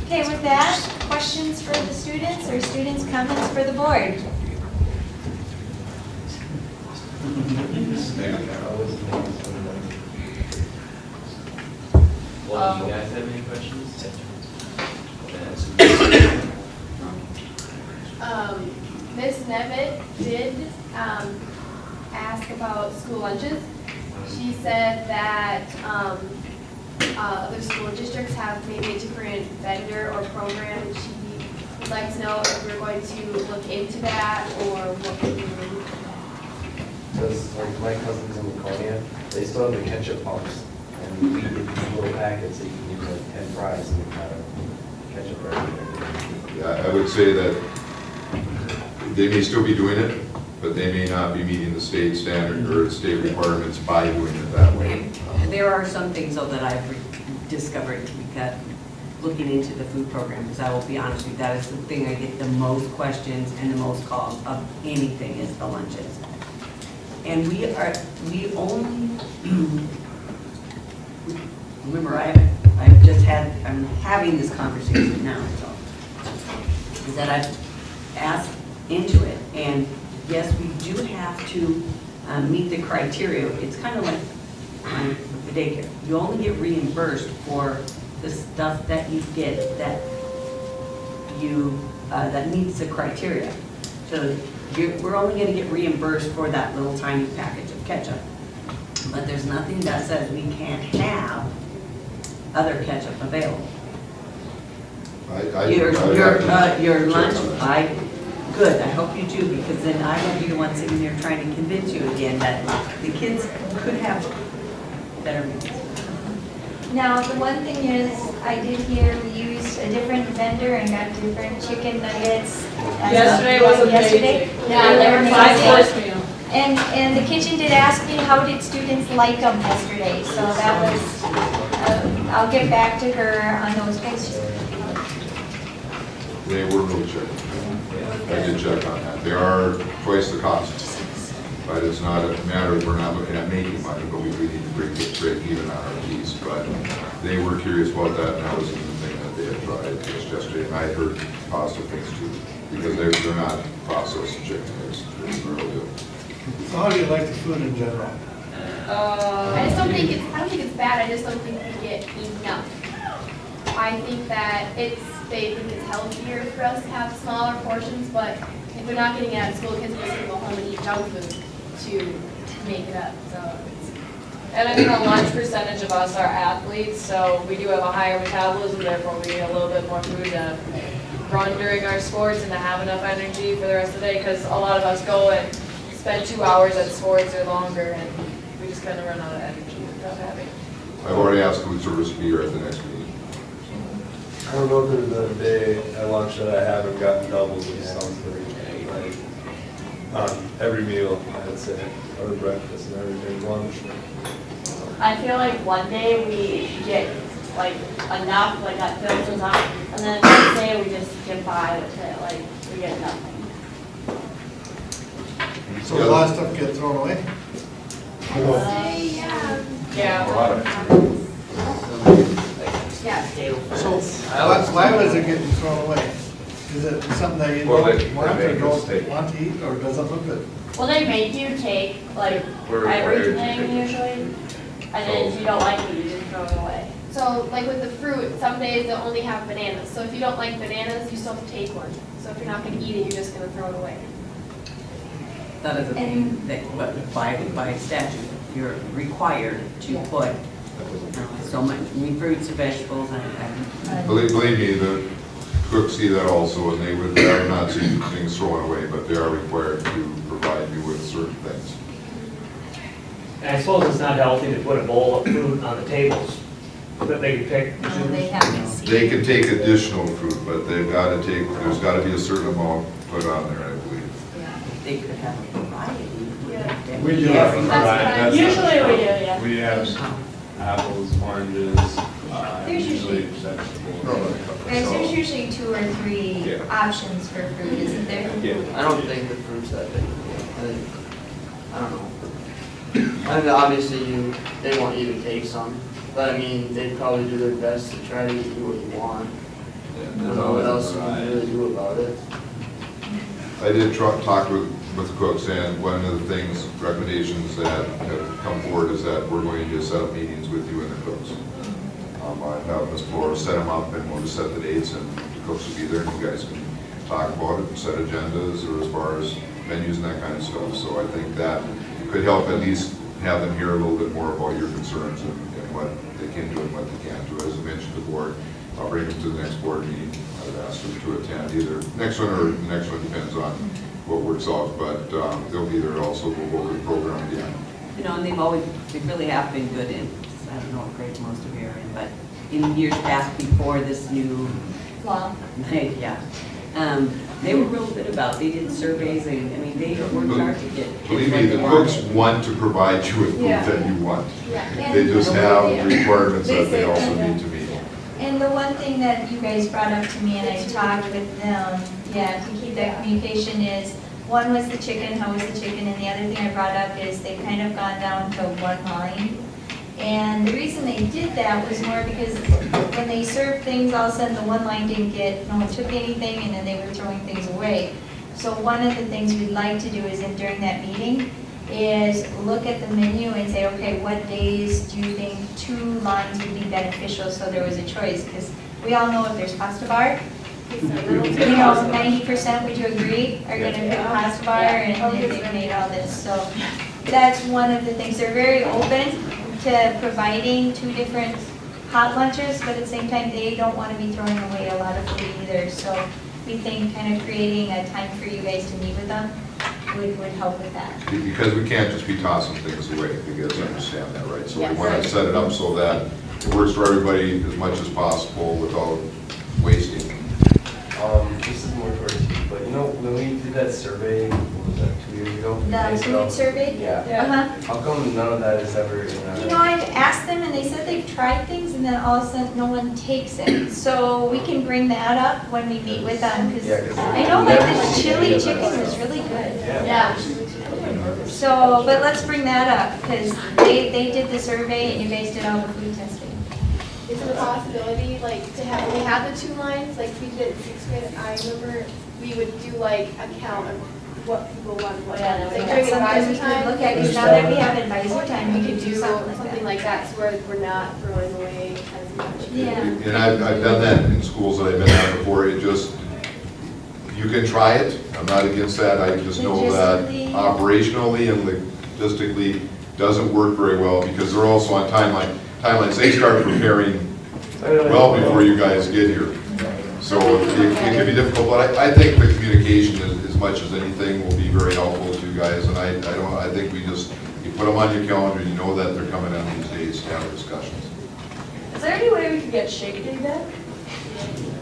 Okay, with that, questions for the students or students' comments for the board? Well, do you guys have any questions? Miss Nevitt did ask about school lunches. She said that other school districts have maybe a different vendor or program, and she would like to know if we're going to look into that or what we're doing. Because like my cousins in Laconia, they still have the ketchup box, and we get these little packets that you can use like 10 fries and kind of ketchup right there. Yeah, I would say that they may still be doing it, but they may not be meeting the state standard or state requirements by doing it that way. There are some things though that I've discovered that looking into the food program, because I will be honest with you, that is the thing I get the most questions and the most calls of anything is the lunches. And we only, remember I'm having this conversation now, so, is that I've asked into it, and yes, we do have to meet the criteria. It's kind of like with the daycare. You only get reimbursed for the stuff that you get that meets the criteria. So we're only going to get reimbursed for that little tiny package of ketchup. But there's nothing that says we can't have other ketchup available. Your lunch, good, I hope you do, because then I won't be the one sitting there trying to convince you again that the kids could have better meals. Now, the one thing is, I did hear we used a different vendor and got different chicken nuggets. Yesterday was Yesterday? amazing. Yeah, they were amazing. 5-course meal. And the kitchen did ask me, how did students like them yesterday? So that was, I'll get back to her on those guys. They were really cheap. I did check on that. They are twice the cost. But it's not a matter of we're not looking at making money, but we do need to break even on our piece. But they were curious about that, and that was even the thing that they had tried just yesterday. And I had heard positive things too, because they're not processed chicken. It's real good. So how do you like the food in general? I don't think it's bad, I just don't think we get enough. I think that they think it's healthier for us to have smaller portions, but if they're not getting it at school, kids are just gonna go home and eat junk food to make it up, so. And I think a large percentage of us are athletes, so we do have a higher metabolism, therefore we need a little bit more food to run during our sports and to have enough energy for the rest of the day, because a lot of us go and spend 2 hours at sports or longer, and we just kind of run out of energy without having. I've already asked food service to be here at the next meeting. I don't know if there's a day at lunch that I haven't gotten doubles of something, like, on every meal, I'd say, or breakfast and everything, lunch. I feel like one day we get like enough, like that fills us up, and then the next day we just get by with it, like we get nothing. So a lot of stuff gets thrown away? Yeah. So why was it getting thrown away? Is it something that you Well, don't they want or make us don't take- want to eat, or doesn't look good? Well, they make you take like We're required to everything take- usually, and then if you don't like it, you just throw it away. So like with the fruit, some days they'll only have bananas, so if you don't like bananas, you still have to take one. So if you're not gonna eat it, you're just gonna throw it away. That is a thing that by statute, you're required to put so much, fruits and vegetables and. Believe me, the cooks see that also, and they would rather not see things thrown away, but they are required to provide you with certain things. And I suppose it's not healthy to put a bowl of food on the tables that they can pick. They can take additional fruit, but they've got to take, there's got to be a certain amount put on there, I believe. they could have a variety. Yeah. We do have a variety. Usually we do, yeah. We have apples, oranges, There's usually usually- vegetables. Guys, there's usually 2 or 3 Yeah. options for fruit, isn't there? Yeah. I don't think the fruit's that big. I don't know. And obviously they want you to take some, but I mean, they'd probably do their best to try to get you what you want. I don't know what else you can really do about it. I did talk with the cooks, and one of the things, recommendations that have come forward is that we're going to set up meetings with you and the cooks. I have Ms. Flores set them up, and we'll just set the dates, and the cooks will be there, and you guys can talk about it, and set agendas, or as far as menus and that kind of stuff. So I think that could help at least have them hear a little bit more about your concerns and what they can do and what they can't do. As I mentioned to the board, I'll bring them to the next board meeting. I've asked them to attend either next one or the next one, depends on what works out, but they'll be there also. We'll go over the program again. You know, and they really have been good in, I don't know what grade most of you are in, but in years past before this new Law. yeah. They were real good about, they did surveys, I mean, they worked hard to get. kids Believe what me, they the wanted. cooks want to provide you with food Yeah. that you want. Yeah. They just have requirements They that they say- also need to meet. And the one thing that you guys brought up to me, and I talked with them, yeah, to keep that communication is, one was the chicken, how was the chicken, and the other thing I brought up is they've kind of gone down to 1 line. And the reason they did that was more because when they served things, all of a sudden the 1 line didn't get, no one took anything, and then they were throwing things away. So one of the things we'd like to do is, during that meeting, is look at the menu and say, okay, what days do you think 2 lines would be beneficial, so there was a choice? Because we all know if there's pasta bar, you know, 90%, would you agree, are gonna pick pasta bar, and they've made all this. So that's one of the things. They're very open to providing 2 different hot lunches, but at the same time, they don't want to be throwing away a lot of food either. So we think kind of creating a time for you guys to meet with them would help with that. Because we can't just be tossing things away, you guys understand that, right? So we Yes. want to set it up so that it works for everybody as much as possible without wasting. This is more towards you, but you know, when we did that survey, what was that, 2 years ago? The food survey? Yeah. Uh-huh. How come none of that is ever in our? You know, I've asked them and they said they've tried things and then all of a sudden no one takes it. So we can bring that up when we meet with them, because Yeah, 'cause I know like never the seen chili any of chicken that was stuff. really good. Yeah. So, but let's bring that up, because they did the survey and you guys did all the food testing. Is it a possibility, like, to have, when we had the 2 lines, like we did in 6th grade, I remember we would do like a count of what people wanted, what, Yeah, like that's during something advisor we could time. look at, because now that we have advisor time, we could do something like that. So where we're not throwing away as much. Yeah. And I've done that in schools that I've been at before, it just, you can try it, I'm not against that, I just know that Logistically. operationally and logistically doesn't work very well, because they're also on timelines, they start preparing well before you guys get here. So it can be difficult, but I think the communication as much as anything will be very helpful to you guys, and I think we just, you put them on your calendar, you know that they're coming on these days to have discussions. Is there any way we could get shake day back?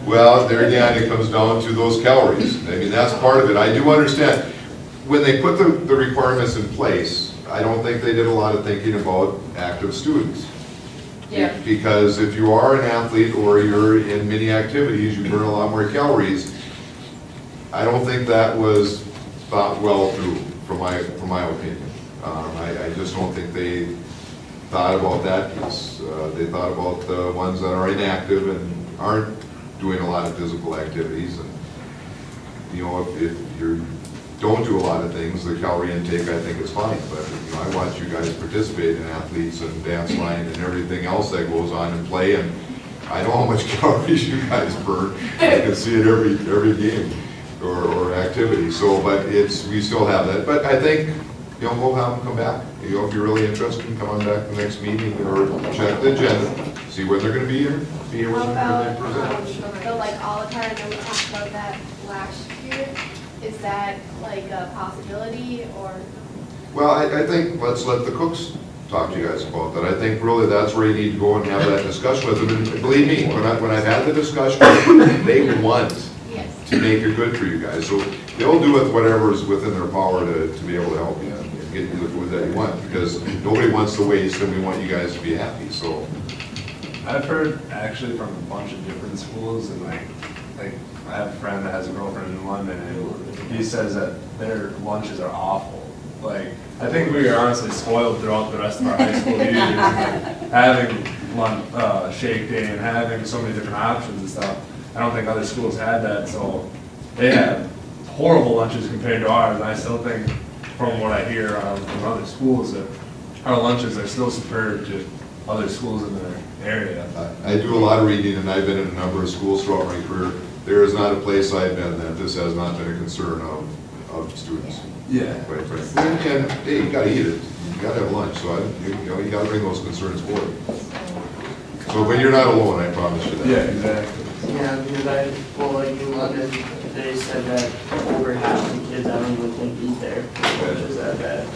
Well, there again, it comes down to those calories. I mean, that's part of it. I do understand, when they put the requirements in place, I don't think they did a lot of thinking about active students. Yeah. Because if you are an athlete or you're in many activities, you burn a lot more calories. I don't think that was thought well through, from my opinion. I just don't think they thought about that piece. They thought about the ones that are inactive and aren't doing a lot of physical activities. And, you know, if you don't do a lot of things, the calorie intake, I think, is fine. But, you know, I watch you guys participate in athletes and dance line and everything else that goes on in play, and I know how much calories you guys burn. I can see it every game or activity. So, but we still have that. But I think, you know, we'll have them come back. You know, if you're really interested, come on back to the next meeting or check the agenda, see when they're going to be here, be here when How they about, present. the like a la carte, I know we talked about that last year. Is that like a possibility, or? Well, I think let's let the cooks talk to you guys about that. I think really that's where you need to go and have that discussion with them. And believe me, when I've had the discussion, they want to make it good for you guys. So they'll do it whatever is within their power to be able to help you and get you the food that you want, because nobody wants to waste and we want you guys to be happy, so. I've heard actually from a bunch of different schools, and like I have a friend that has a girlfriend in London, and he says that their lunches are awful. Like, I think we were honestly spoiled throughout the rest of our high school years, having lunch, shake day and having so many different options and stuff. I don't think other schools had that, so they had horrible lunches compared to ours. And I still think, from what I hear from other schools, that our lunches are still superb to other schools in their area. I do a lot of reading, and I've been in a number of schools throughout my career. There is not a place I've been that this has not been a concern of students. Yeah. Right. And, hey, you gotta eat it. You gotta have lunch, so you gotta bring those concerns forward. So, but you're not alone, I promise you that. Yeah, exactly. Yeah, because like in London, they said that over half the kids I don't even think eat there, which is that bad.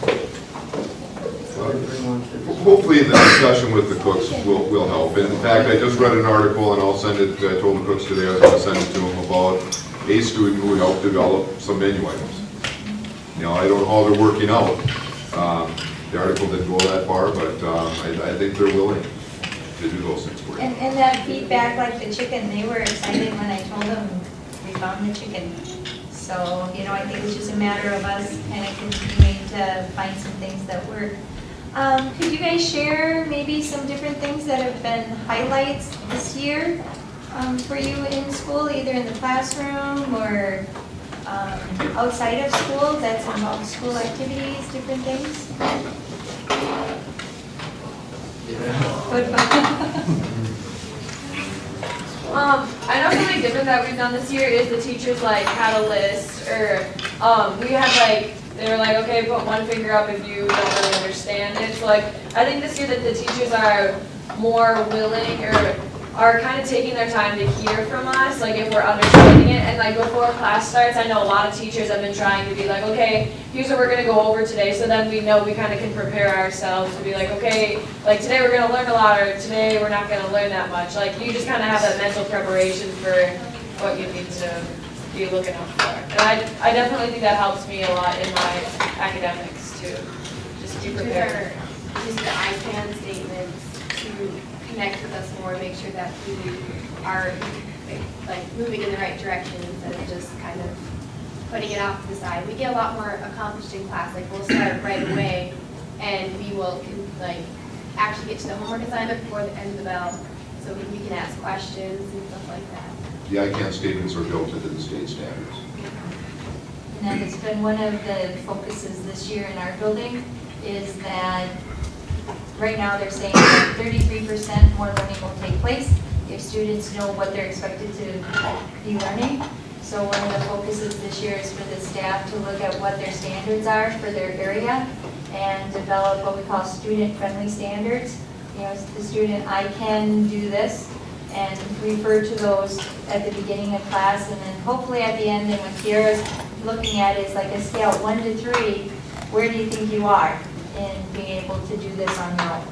Hopefully the discussion with the cooks will help. In fact, I just read an article, and I'll send it, I told the cooks today I was going to send it to them, about a student who helped develop some menu items. You know, I don't know how they're working out. The article didn't go that far, but I think they're willing to do those things for you. And that feedback, like the chicken, they were excited when I told them we found the chicken. So, you know, I think it's just a matter of us kind of continuing to find some things that work. Could you guys share maybe some different things that have been highlights this year for you in school, either in the classroom or outside of school that's involved school activities, different things? I know something different that we've done this year is the teachers like had a list, or we had like, they were like, okay, put one finger up if you don't really understand it. So like, I think this year that the teachers are more willing, or are kind of taking their time to hear from us, like if we're understanding it. And like before class starts, I know a lot of teachers have been trying to be like, okay, here's what we're gonna go over today, so then we know we kind of can prepare ourselves to be like, okay, like today we're gonna learn a lot, or today we're not gonna learn that much. Like you just kind of have that mental preparation for what you need to be looking out for. And I definitely think that helps me a lot in my academics too, just be prepared. Use the IPAN statements to connect with us more, make sure that we are like moving in the right direction instead of just kind of putting it off to the side. We get a lot more accomplished in class. Like we'll start right away, and we will like actually get to the homework assignment before the end of the bell, so we can ask questions and stuff like that. The ICANN statements are built into the state standards. And that has been one of the focuses this year in our building, is that right now they're saying that 33% more learning will take place if students know what they're expected to be learning. So one of the focuses this year is for the staff to look at what their standards are for their area and develop what we call student-friendly standards. You know, the student, I can do this, and refer to those at the beginning of class, and then hopefully at the end, and when Kiara's looking at it, is like a scale 1 to 3, where do you think you are in being able to do this on your own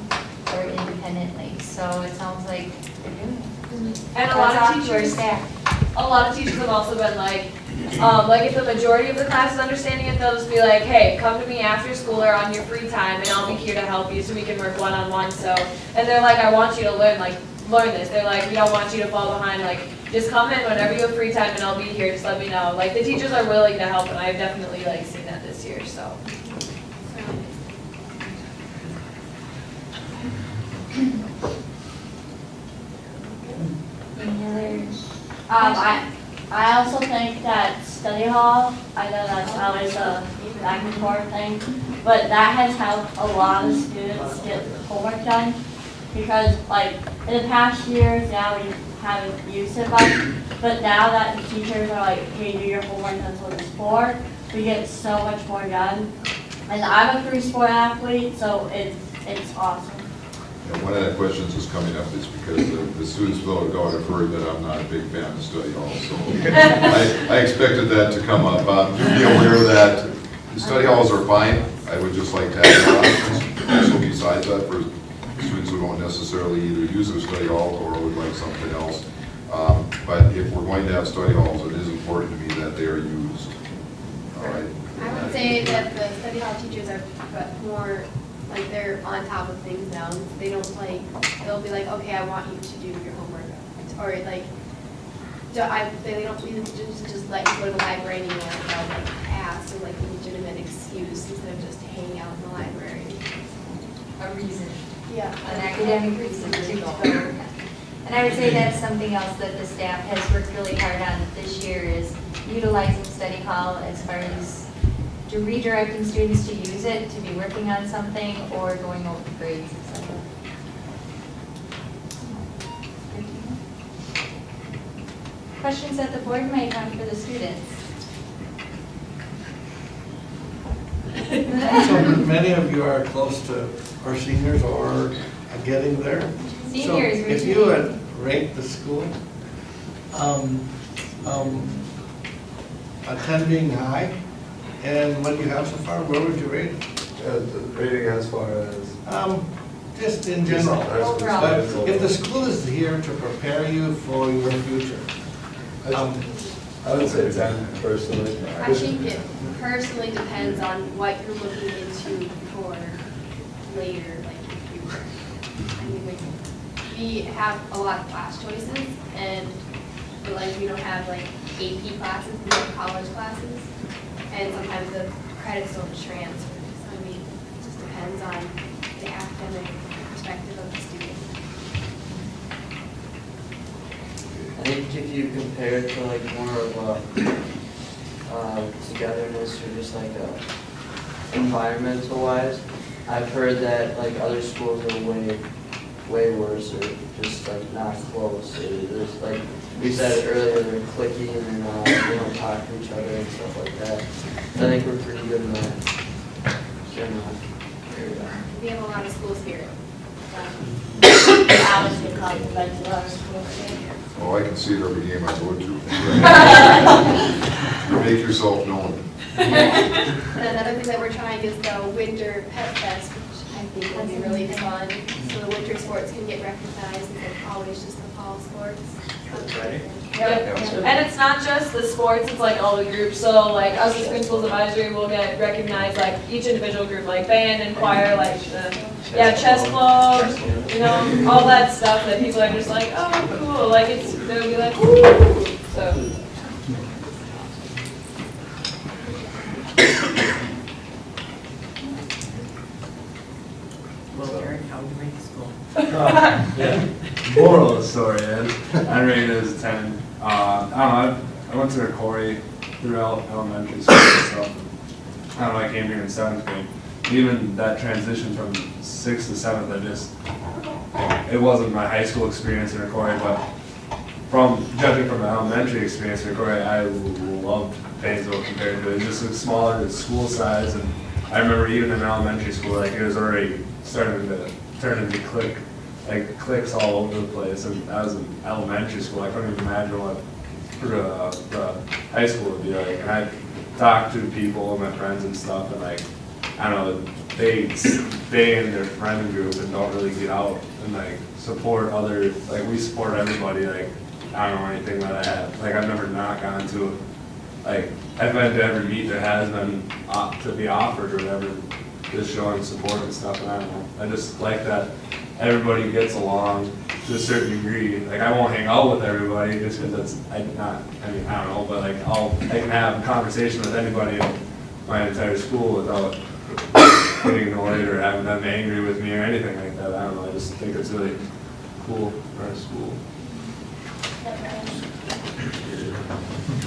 or independently? So it sounds like they're doing it. And a lot of teachers have also been like if the majority of the class is understanding it, they'll just be like, hey, come to me after school or on your free time, and I'll be here to help you so we can work one-on-one. So, and they're like, I want you to learn this. They're like, we don't want you to fall behind. Like, just come in whenever you have free time, and I'll be here. Just let me know. Like, the teachers are willing to help, and I've definitely seen that this year. So. I also think that study hall, I know that's always a back and forth thing, but that has helped a lot of students get homework done. Because like in the past years, we haven't used it much, but now that the teachers are like, hey, do your homework until the sport, we get so much more done. And I'm a 3-sport athlete, so it's awesome. And one of the questions that's coming up is because the students without a doubt have heard that I'm not a big fan of study hall, so I expected that to come up. Do be aware that the study halls are fine. I would just like to have more options. Also besides that, for students who don't necessarily either use a study hall or would like something else. But if we're going to have study halls, it is important to me that they are used. All right? I would say that the study hall teachers are more, like, they're on top of things now. They don't like, they'll be like, okay, I want you to do your homework. Or like, they don't even just let you go to the library anymore without like pass or like a legitimate excuse instead of just hanging out in the library. A reason. Yeah. An academic reason to go. And I would say that's something else that the staff has worked really hard on this year is utilizing study hall as far as to redirecting students to use it, to be working on something, or going over grades, etc. Questions that the board might have for the students? So many of you are close to, or seniors, or are getting there. Seniors, So if you had ranked the school, 10 being high, and what you have so far, where would you rate it? The rating as far as? Just in general. Overall. But if the school is here to prepare you for your future, I would say 10 personally. I think it personally depends on what you're looking into for later, like your future. I mean, we have a lot of class choices, and like we don't have like AP classes, we have college classes, and sometimes the credits don't transfer. So I mean, it just depends on the academic perspective of the student. I think if you compare it to like more of a togetherness or just like a environmental wise, I've heard that like other schools are way worse or just like not close. Or there's like we said earlier, they're clicky and they don't talk to each other and stuff like that. So I think we're pretty good in that general area. We have a lot of school spirit. Obviously, compliments of our school. Oh, I can see it every game I go to. You make yourself known. And another thing that we're trying is the Winter Pet Fest, which I think will be really fun. So the winter sports can get recognized instead of always just the fall sports. Yep. And it's not just the sports, it's like all the groups. So like us as principals advisory will get recognized, like each individual group, like band and choir, like chess club, you know, all that stuff that people are just like, oh, cool. Like it's, they'll be like, woo. So. Well, Eric, how would you rate the school? Yeah. Moral of the story is, I rated it as a 10. I don't know, I went to Corey throughout elementary school, so I don't know, I came here in 7th grade. Even that transition from 6th to 7th, it wasn't my high school experience in Corey, but judging from my elementary experience in Corey, I loved Paynesville compared to it. It just was smaller, the school size, and I remember even in elementary school, like it was already starting to turn into cliques all over the place. And I was in elementary school, I couldn't even imagine what the high school would be like. And I talked to people, my friends and stuff, and like, I don't know, they stay in their friend group and don't really get out and like support others. Like we support everybody. Like I don't know anything that I have. Like I've never knocked onto, like I've been to every meet that has been to be offered or whatever, just showing support and stuff. And I don't know. I just like that everybody gets along to a certain degree. Like I won't hang out with everybody just because I don't know, but like I can have a conversation with anybody in my entire school without getting annoyed or having them angry with me or anything like that. I don't know, I just think it's really cool for our school.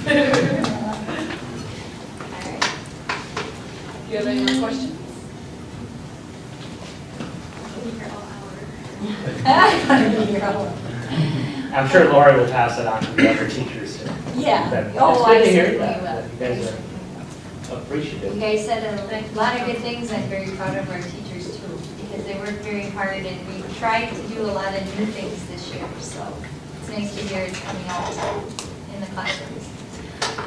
Do you have any more questions? I'm sure Laura will pass it on to the other teachers too. Yeah. That's Oh, good I to hear certainly that. will. You guys are appreciative. You guys said a lot of good things. I'm very proud of our teachers too, because they work very hard and we tried to do a lot of new things this year. So it's nice to hear it's coming out in the classrooms. All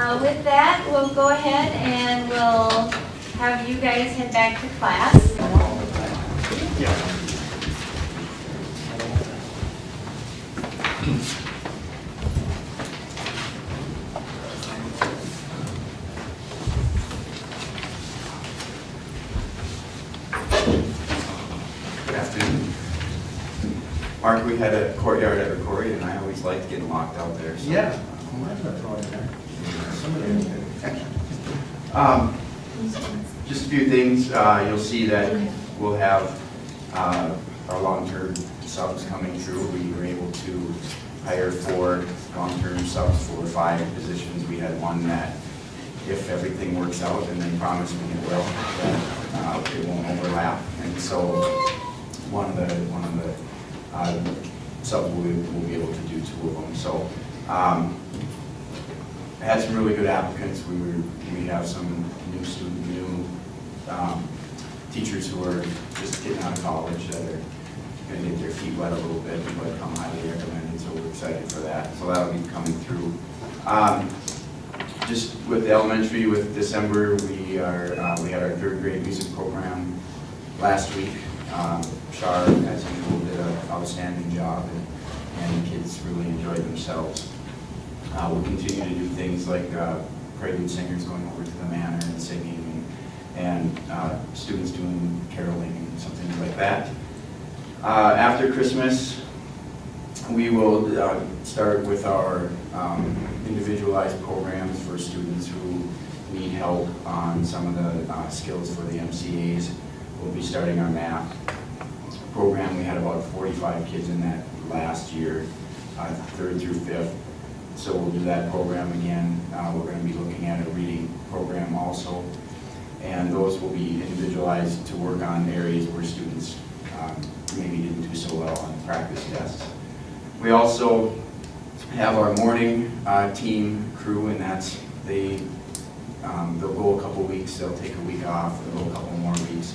right. With that, we'll go ahead and we'll have you guys head back to class. we had a courtyard at Corey, and I always liked getting locked out there, so. Yeah. Mine's not throwing it there. Just a few things, you'll see that we'll have our long-term subs coming through. We were able to hire 4 long-term subs for 5 positions. We had one that, if everything works out, and they promise me it will, that it won't overlap. And so one of the subs will be able to do 2 of them. So had some really good applicants. We have some new teachers who are just getting out of college that are going to get their feet wet a little bit, but I'm highly recommended, so we're excited for that. So that'll be coming through. Just with the elementary, with December, we had our 3rd grade music program last week. Shar, as usual, did an outstanding job, and the kids really enjoyed themselves. We'll continue to do things like prelude singers going over to the manor and singing, and students doing caroling and some things like that. After Christmas, we will start with our individualized programs for students who need help on some of the skills for the MCAs. We'll be starting our math program. We had about 45 kids in that last year, 3rd through 5th. So we'll do that program again. We're going to be looking at a reading program also. And those will be individualized to work on areas where students maybe didn't do so well on practice tests. We also have our morning team crew, and that's they'll go a couple weeks, they'll take a week off, they'll go a couple more weeks,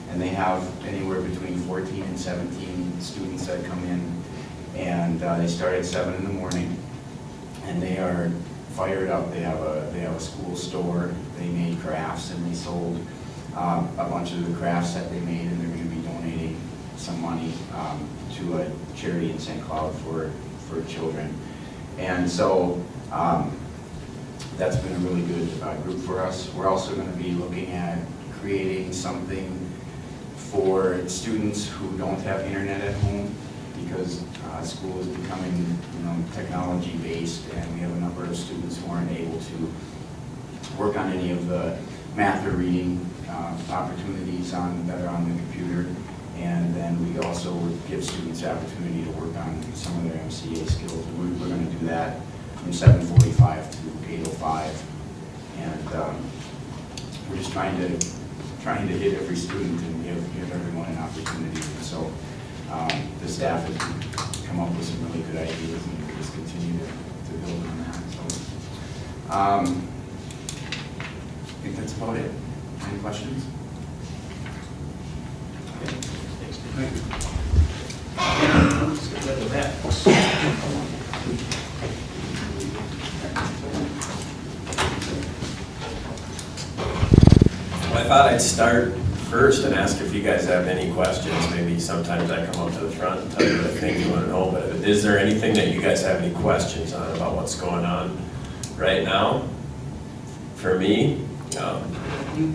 and they have anywhere between 14 and 17 students that come in, and they start at 7 in the morning, and they are fired up. They have a school store. They made crafts, and they sold a bunch of the crafts that they made, and they're going to be donating some money to a charity in St. Cloud for children. And so that's been a really good group for us. We're also going to be looking at creating something for students who don't have internet at home, because school is becoming, technology based, and we have a number of students who aren't able to work on any of the math or reading opportunities that are on the computer. And then we also would give students the opportunity to work on some of their MCA skills. And we're going to do that from 7:45 to 8:05. And we're just trying to hit every student and give everyone an opportunity. And so the staff has come up with some really good ideas, and we'll just continue to build on that. So I think that's about it. Any questions? Okay. Thank you. Let's get rid of that. Well, I thought I'd start first and ask if you guys have any questions. Maybe sometimes I come up to the front and tell you what I think you want to know, but is there anything that you guys have any questions on about what's going on right now? For me, You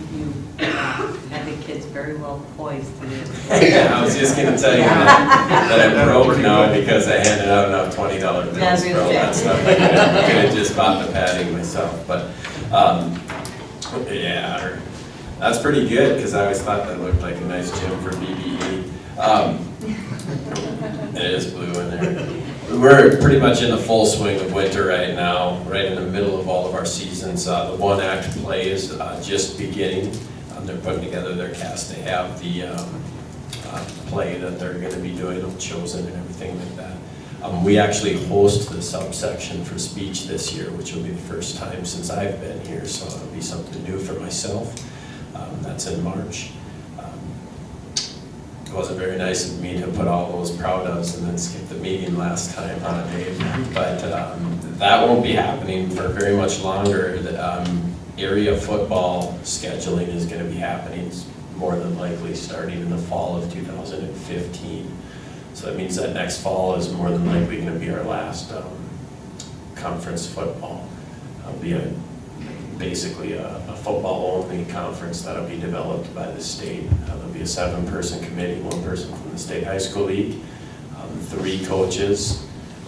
have the kids very well poised to do. I was just going to tell you that I'm broke now because I handed out enough $20 bills for all that stuff. I could have just bought the padding myself, but yeah, that's pretty good, because I always thought that looked like a nice gym for BBE. It is blue in there. We're pretty much in the full swing of winter right now, right in the middle of all of our seasons. The one act play is just beginning. They're putting together their cast. They have the play that they're going to be doing, chosen and everything like that. We actually host the subsection for speech this year, which will be the first time since I've been here, so it'll be something new for myself. That's in March. It wasn't very nice of me to put all those proud ofs and then skip the meeting last time, Dave? But that won't be happening for very much longer. Area football scheduling is going to be happening more than likely starting in the fall of 2015. So that means that next fall is more than likely going to be our last conference football. It'll be basically a football-only conference that'll be developed by the state. There'll be a 7-person committee, 1 person from the State High School League, 3 coaches.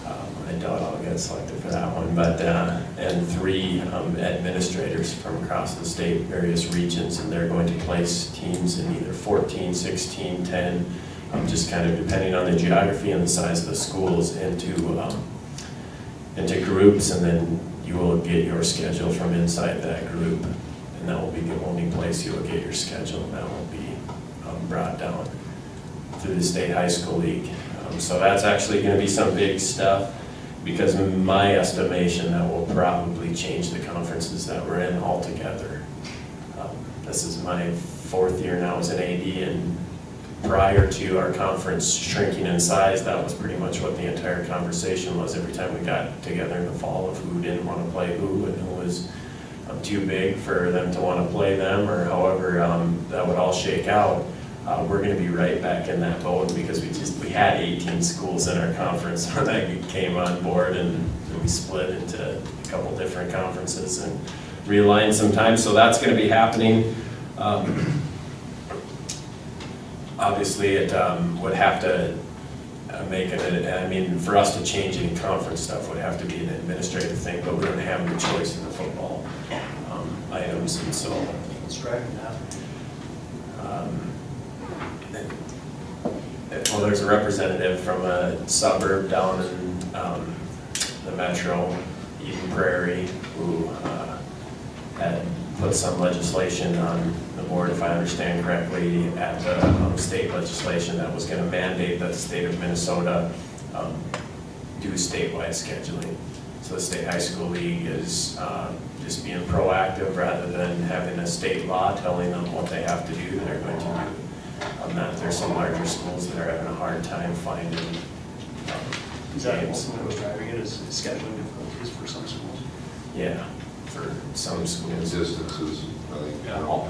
I doubt I'll get selected for that one, but, and 3 administrators from across the state, various regions, and they're going to place teams in either 14, 16, 10, just kind of depending on the geography and the size of the schools into groups, and then you will get your schedule from inside that group, and that will be the only place you will get your schedule, and that will be brought down through the State High School League. So that's actually going to be some big stuff, because in my estimation, that will probably change the conferences that we're in altogether. This is my 4th year now as an AD, and prior to our conference shrinking in size, that was pretty much what the entire conversation was every time we got together in the fall, of who didn't want to play who and who was too big for them to want to play them, or however that would all shake out. We're going to be right back in that boat, because we had 18 schools in our conference when I came on board, and we split into a couple different conferences and realigned sometimes. So that's going to be happening. Obviously, it would have to make it, I mean, for us to change any conference stuff would have to be an administrative thing, but we don't have any choice in the football items, and so. What's driving that? Well, there's a representative from a suburb down in the metro, Eden Prairie, who had put some legislation on the board, if I understand correctly, at the state legislation that was going to mandate that the state of Minnesota do statewide scheduling. So the State High School League is just being proactive rather than having a state law telling them what they have to do. They're going to do that. There's some larger schools that are having a hard time finding Is that games. ultimately what's driving it, is scheduling difficulties for some schools? Yeah, for some schools. Distances, I think, Yeah, all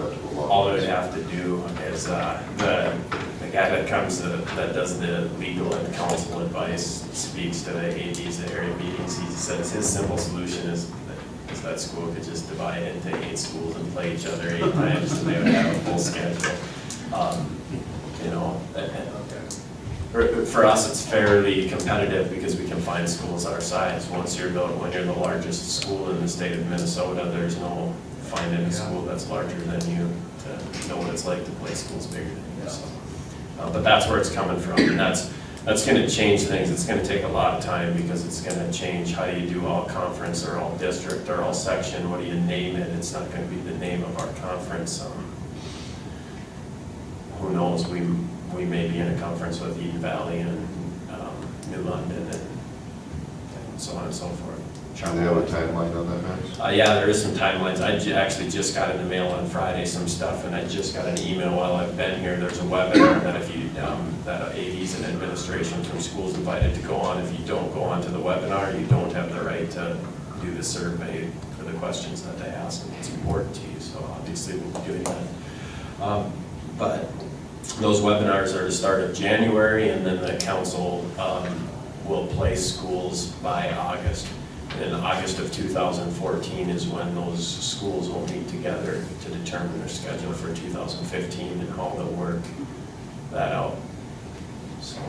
all they would have to do is, the guy that comes, that does the legal and council advice, speaks to the ADs at area meetings. He says his simple solution is that school could just divide into 8 schools and play each other 8 times, and they would have a full schedule. You know, for us, it's fairly competitive because we can find schools our size. When you're the largest school in the state of Minnesota, there's no finding a school that's larger than you to know what it's like to play schools bigger than you. So, but that's where it's coming from, and that's going to change things. It's going to take a lot of time, because it's going to change how do you do all conference or all district or all section. What do you name it? It's not going to be the name of our conference. Who knows? We may be in a conference with Eden Valley and New London and so on and so forth. Do they have a timeline on that, Max? Yeah, there is some timelines. I actually just got in the mail on Friday some stuff, and I just got an email while I've been here. There's a webinar that if you, that ADs and administration from schools invited to go on. If you don't go on to the webinar, you don't have the right to do the survey for the questions that they ask, and it's important to you, so obviously we'll be doing that. But those webinars are to start in January, and then the council will place schools by August. And in August of 2014 is when those schools will meet together to determine their schedule for 2015 and how they'll work that out. So.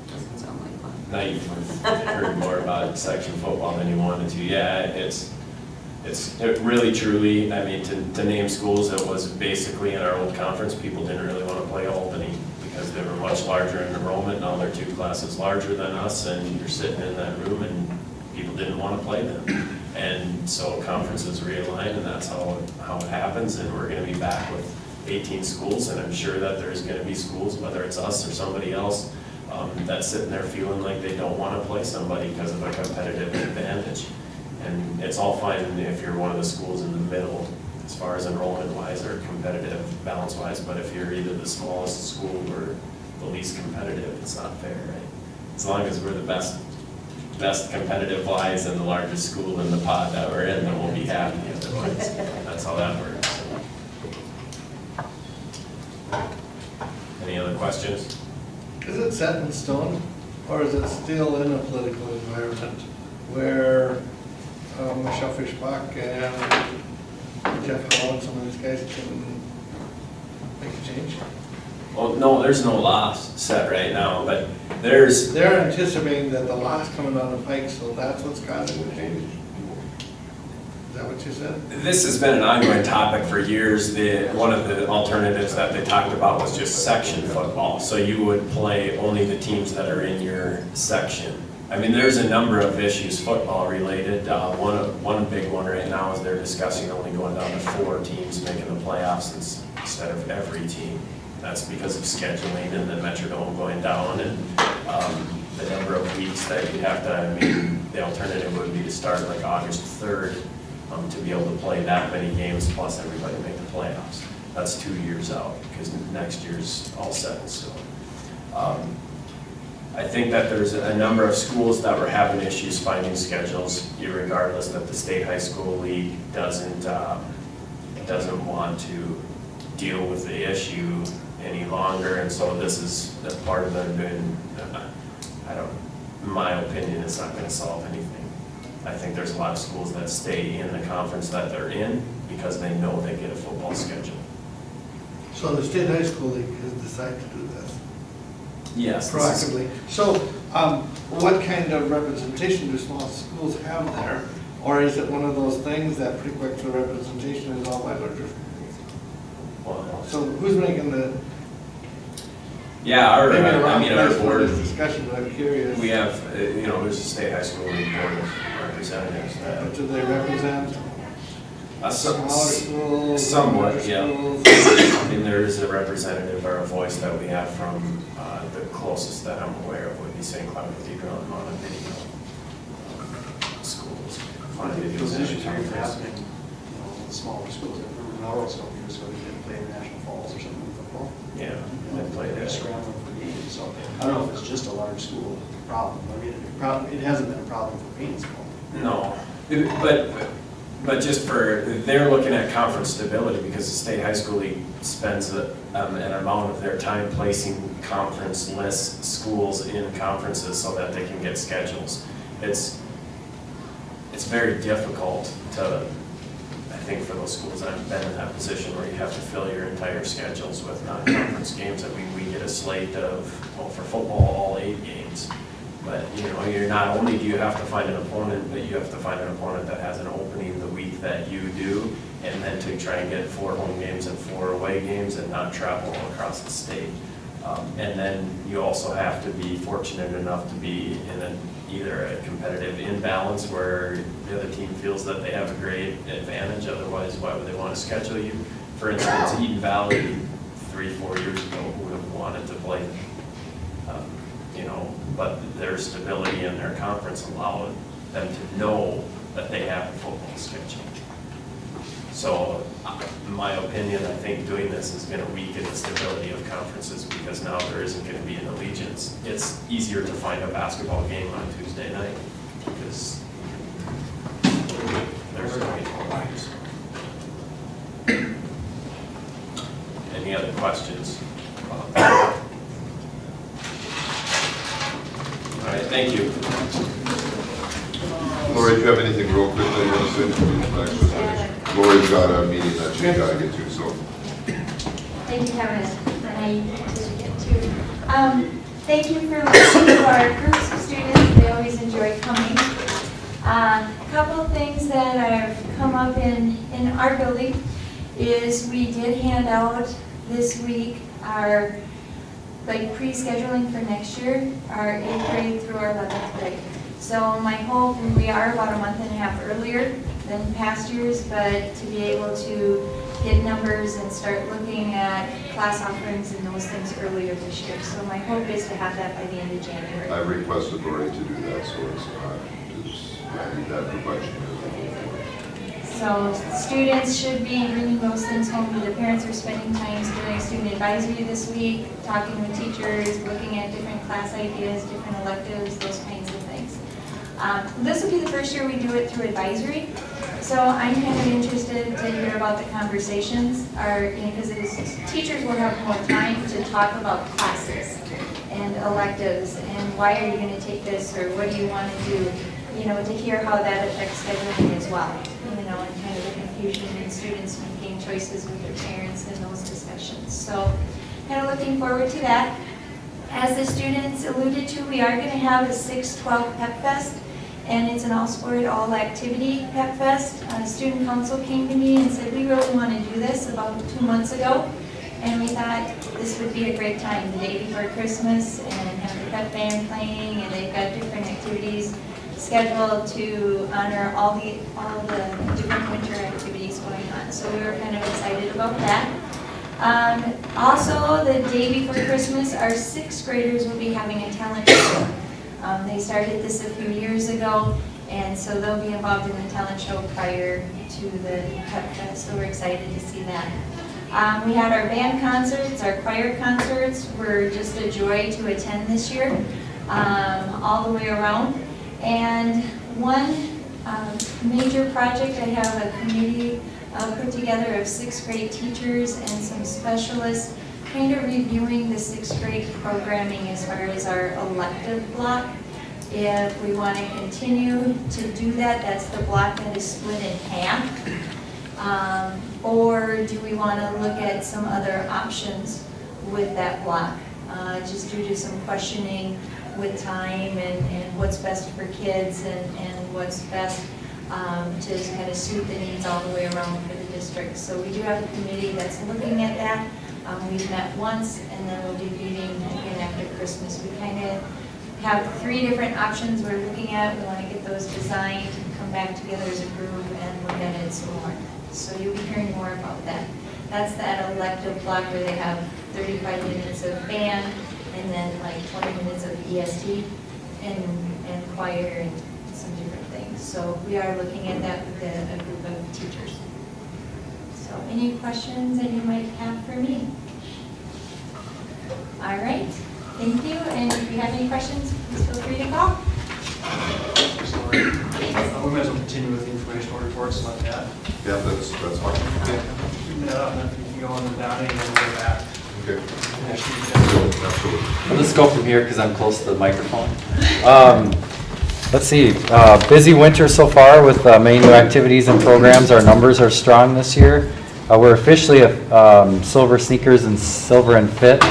Doesn't sound like fun. Now you've heard more about section football than you wanted to. Yeah, it really truly, I mean, to name schools, it was basically in our old conference, people didn't really want to play Albany because they were much larger in enrollment. Now they're 2 classes larger than us, and you're sitting in that room and people didn't want to play them. And so conferences realigned, and that's how it happens. And we're going to be back with 18 schools, and I'm sure that there's going to be schools, whether it's us or somebody else, that's sitting there feeling like they don't want to play somebody because of a competitive advantage. And it's all fine if you're one of the schools in the middle as far as enrollment wise or competitive balance wise, but if you're either the smallest school or the least competitive, it's not fair, right? As long as we're the best competitive wise and the largest school in the pod that we're in, then we'll be happy. Otherwise, that's how that works. Any other questions? Is it set in stone, or is it still in a political environment where Michelle Fishbach and Jeff Hall and some of these guys can make a change? Well, no, there's no law set right now, but there's, They're anticipating that the law's coming down the pike, so that's what's causing the change. Is that what you said? this has been an ongoing topic for years. One of the alternatives that they talked about was just section football. So you would play only the teams that are in your section. I mean, there's a number of issues football related. One big one right now is they're discussing only going down to 4 teams making the playoffs instead of every team. That's because of scheduling and the Metrodome going down and the number of weeks that you have to, I mean, the alternative would be to start like August 3rd to be able to play that many games plus everybody make the playoffs. That's 2 years out because next year's all set in stone. I think that there's a number of schools that were having issues finding schedules, regardless that the State High School League doesn't want to deal with the issue any longer, and so this is a part of them doing, in my opinion, it's not gonna solve anything. I think there's a lot of schools that stay in the conference that they're in because they know they get a football schedule. So the State High School League has decided to do this? Yes. Proactively. So what kind of representation do small schools have there? Or is it one of those things that pretty quick the representation is all by larger schools? Well, So who's making the, yeah, our place for board, this discussion, but I'm curious. we have, there's a State High School League board of representatives. Do they represent smaller schools? Somewhat, larger yeah. schools? I mean, there is a representative or a voice that we have from the closest that I'm aware of would be St. Cloud Cathedral and Montevideo schools. Those issues are happening, the smaller schools, and also years ago, they didn't play in National Falls or something in football. Yeah, they play They're that. scrambling for games, so I don't know if it's just a large school problem. I mean, it hasn't been a problem for Paynesville. No, but just they're looking at conference stability because the State High School League spends an amount of their time placing conference-less schools in conferences so that they can get schedules. It's very difficult to, I think for those schools that have been in that position where you have to fill your entire schedules with non-conference games. I mean, we get a slate of, well, for football, all 8 games. But, you're not only do you have to find an opponent, but you have to find an opponent that has an opening the week that you do, and then to try and get 4 home games and 4 away games and not travel all across the state. And then you also have to be fortunate enough to be in either a competitive imbalance where the other team feels that they have a great advantage, otherwise why would they want to schedule you? For instance, Eden Valley 3-4 years ago would have wanted to play but their stability in their conference allowed them to know that they have a football schedule. So, in my opinion, I think doing this is going to weaken the stability of conferences because now there isn't going to be an allegiance. It's easier to find a basketball game on Tuesday night because there's 24 games. Any other questions? All right, thank you. Lori, do you have anything real quick that you want to say? Lori's got a meeting that she's got to get to, so. Thank you, Kevin. I did get to. Thank you for listening to our groups of students. They always enjoy coming. A couple of things that have come up in our building is we did hand out this week our pre-scheduling for next year, our 8th grade through our 11th grade. So my hope, we are about a month and a half earlier than past years, but to be able to get numbers and start looking at class offerings and those things earlier this year. So my hope is to have that by the end of January. I requested Lori to do that, so I need that for budget. So students should be bringing those things home. The parents are spending time doing student advisory this week, talking with teachers, looking at different class ideas, different electives, those kinds of things. This will be the first year we do it through advisory. So I'm kind of interested to hear about the conversations, because teachers will have more time to talk about classes and electives and why are you going to take this or what do you want to do. to hear how that affects scheduling as well, and kind of the confusion in students making choices with their parents in those discussions. So kind of looking forward to that. As the students alluded to, we are going to have a 6-12 Pep Fest, and it's an all-sport, all-activity Pep Fest. Student council came to me and said, we really want to do this about 2 months ago, and we thought this would be a great time, the day before Christmas, and have the pep band playing, and they've got different activities scheduled to honor all the different winter activities going on. So we were kind of excited about that. Also, the day before Christmas, our 6th graders will be having a talent show. They started this a few years ago, and so they'll be involved in the talent show prior to the Pep Fest, so we're excited to see that. We had our band concerts, our choir concerts were just a joy to attend this year, all the way around. And one major project, I have a committee put together of 6th grade teachers and some specialists kind of reviewing the 6th grade programming as far as our elective block. If we want to continue to do that, that's the block that is split in half. Or do we want to look at some other options with that block, just due to some questioning with time and what's best for kids and what's best to kind of suit the needs all the way around for the district. So we do have a committee that's looking at that. We've met once, and then we'll be meeting again after Christmas. We kind of have 3 different options we're looking at. We want to get those designed, come back together as a group, and look at it some more. So you'll be hearing more about that. That's that elective block where they have 35 minutes of band, and then like 20 minutes of EST and choir and some different things. So we are looking at that with a group of teachers. So any questions that you might have for me? All right, thank you. And if you have any questions, please feel free to call. We might as well continue with the informational reports like that. Yeah, that's fine. Yeah, and if you can go on down and then go back. Okay. Let's go from here because I'm close to the microphone. Let's see, busy winter so far with many new activities and programs. Our numbers are strong this year. We're officially a Silver Sneakers and Silver and Fit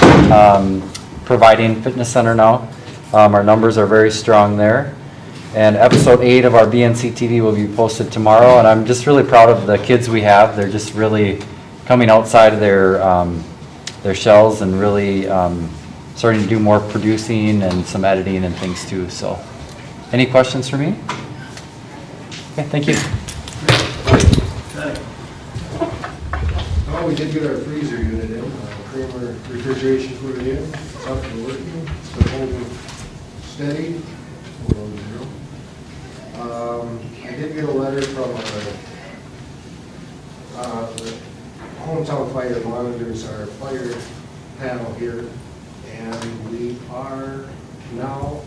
providing fitness center now. Our numbers are very strong there. And episode 8 of our BNC TV will be posted tomorrow. And I'm just really proud of the kids we have. They're just really coming outside of their shells and really starting to do more producing and some editing and things too. So, any questions for me? Okay, thank you. Well, we did get our freezer unit in. Kramer refrigeration put it in. It's up and working. It's been holding steady. I did get a letter from the hometown fire monitors our fire panel here, and we are now,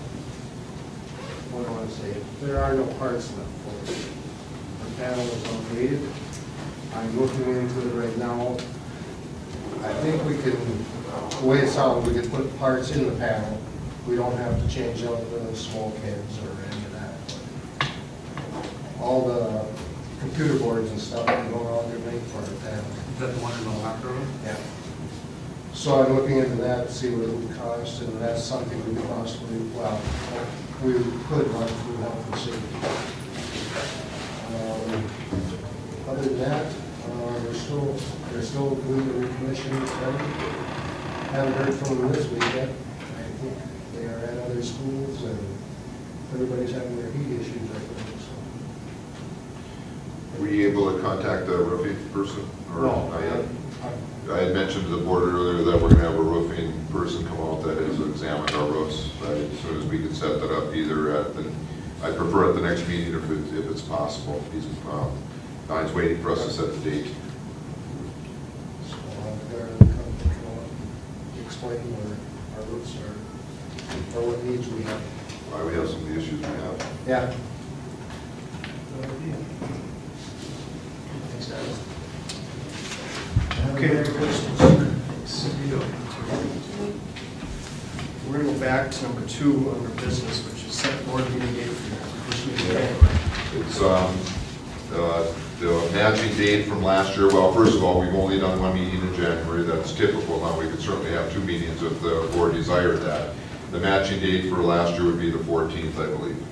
what do I want to say, there are no parts left for it. Our panel is outdated. I'm looking into it right now. I think we can, the way it sounds, we can put parts in the panel. We don't have to change out the smoke heads or any of that. All the computer boards and stuff are going out there made for the panel. Is that the one in the locker room? Yeah. So I'm looking into that to see what it would cost, and that's something we could possibly, well, we could run through health and safety. Other than that, they're still doing the recommissioning study. Haven't heard from them this week yet. I think they are at other schools, and everybody's having their heat issues right now. Were you able to contact the roofing person? Or No. not yet? I had mentioned to the board earlier that we're going to have a roofing person come out that has examined our roofs. As soon as we can set that up, either at the, I prefer at the next meeting if it's possible. Don's waiting for us to set the date. So they're going to explain where our roofs are, or what needs we have. Why we have some of the issues we have. Yeah. Thanks, guys. Okay. We're going to go back to number 2 under business, which is set board meeting date for first meeting in January? It's, the matching date from last year, well, first of all, we've only done one meeting in January, that's typical. Now, we could certainly have 2 meetings if the board desired that. The matching date for last year would be the 14th, I believe.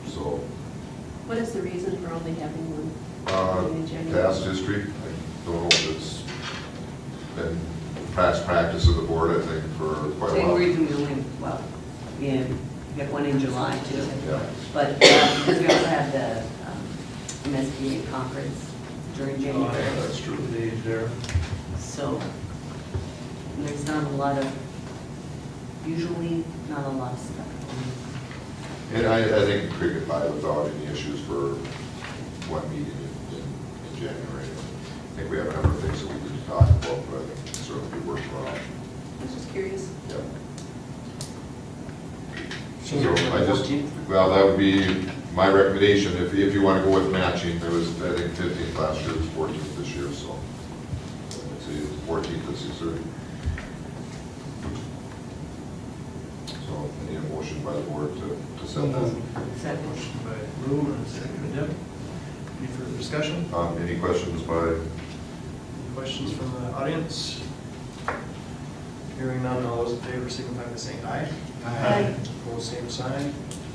So, What is the reason for only having one meeting in January? past history, I don't know if it's been past practice of the board, I think, for quite a Same while. reason we only, well, yeah, we have one in July too. Yeah. But because we also have the MSBA conference during January. That's true. The age there. So there's not a lot of, usually not a lot of stuff. And I think we could get by without any issues for one meeting in January. I think we have a number of things that we need to talk about, but I think it certainly be worthwhile. I was just curious. Yeah. So So I just, well, that would be my recommendation, if you want to go with matching, there was, I think, 15th last year, it was 14th this year, so. Let's see, 14th at 6:30. So I need a motion by the board to set that. Motion by Bloom and second by Deb. Any further discussion? Any questions by, Any questions from the audience? Hearing none, all those in favor signify by saying aye. Aye. Opposed, same sign.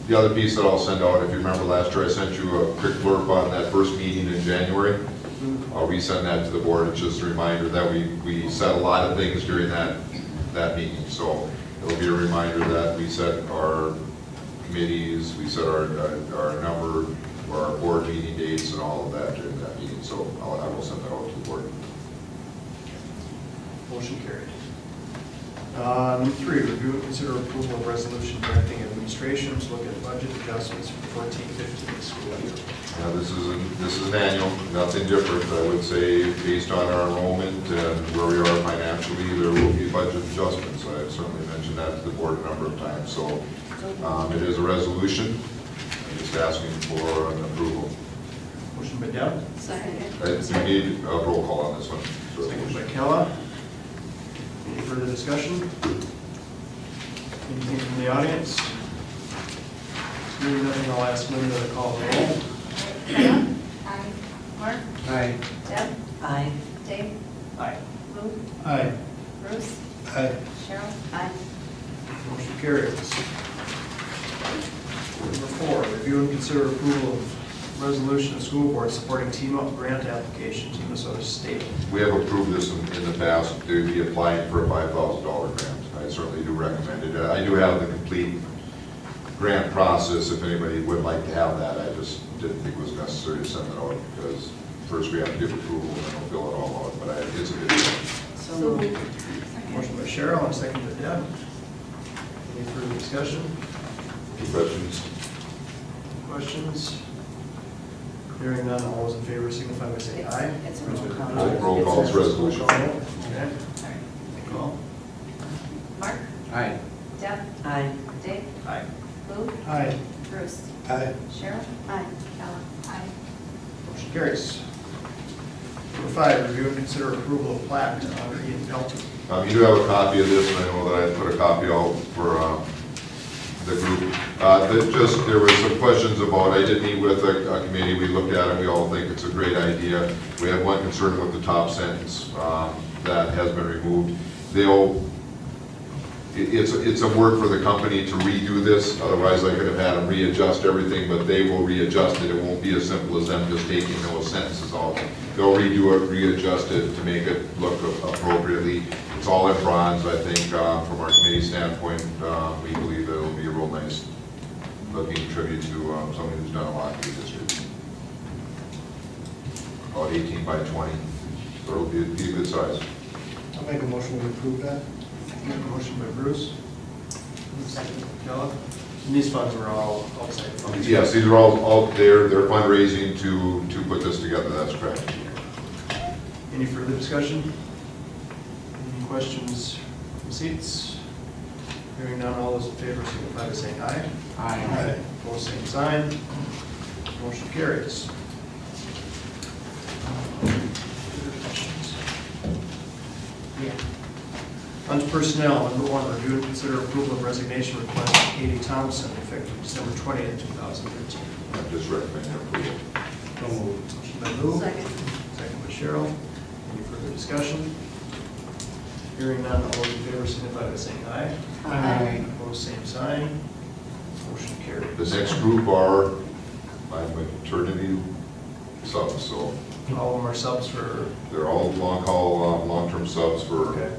the other piece that I'll send out, if you remember last year, I sent you a quick blurb on that first meeting in January. I'll resend that to the board, it's just a reminder that we said a lot of things during that meeting. So it'll be a reminder that we set our committees, we set our number, or our board meeting dates and all of that during that meeting. So I will send that out to the board. Motion carried. Number 3, review and consider approval of resolution directing administration to look at budget adjustments for 14-15 school year. Now, this is an annual, nothing different. I would say, based on our enrollment and where we are financially, there will be budget adjustments. I've certainly mentioned that to the board a number of times. So it is a resolution. I'm just asking for an approval. Motion by Deb. Second. We need a roll call on this one. Second by Kella. Any further discussion? Anything from the audience? Hearing nothing, I'll ask Linda to call the roll. Kayla? Aye. Mark? Aye. Deb? Aye. Dave? Aye. Lou? Aye. Bruce? Aye. Cheryl? Aye. Motion carries. Number 4, review and consider approval of resolution of school board supporting Team Up grant application to Minnesota State. We have approved this in the past, to be applying for a $5,000 grant. I certainly do recommend it. I do have the complete grant process, if anybody would like to have that. I just didn't think it was necessary to send it out, because first we have to give approval, and then we'll fill it all out, but it's a good thing. So moved. Motion by Cheryl and second by Deb. Any further discussion? Any questions? Questions? Hearing none, all those in favor signify by saying aye. It's a roll call. Roll call is resolution. Okay. Roll call. Mark? Aye. Deb? Aye. Dave? Aye. Lou? Aye. Bruce? Aye. Cheryl? Aye. Kella? Aye. Motion carries. Number 5, review and consider approval of plat to honor Ian Pelton. You do have a copy of this, and I know that I put a copy out for the group. There were some questions about, I did meet with a committee, we looked at it, we all think it's a great idea. We have one concern with the top sentence that has been removed. It's a work for the company to redo this, otherwise I could have had them readjust everything, but they will readjust it. It won't be as simple as them just taking those sentences out. They'll redo it, readjust it to make it look appropriately. It's all in bronze, I think, from our committee standpoint. We believe that it'll be a real nice looking tribute to somebody who's done a lot for the district. About 18 by 20, so it'll be a good size. I'll make a motion to approve that. Motion by Bruce. Second by Kella. And these funds were all outside funds. Yes, these are all they're fundraising to put this together, that's correct. Any further discussion? Any questions from seats? Hearing none, all those in favor signify by saying aye. Aye. Opposed, same sign. Motion carries. Further questions? Yeah. On to personnel, number 1, review and consider approval of resignation request of Katie Thompson effective December 20th, 2013. I just recommend approval. Motion by Lou. Second. Second by Cheryl. Any further discussion? Hearing none, all those in favor signify by saying aye. Aye. Opposed, same sign. Motion carries. The next group are my maternity subs, so All of them are subs for, they're all long-term subs for okay,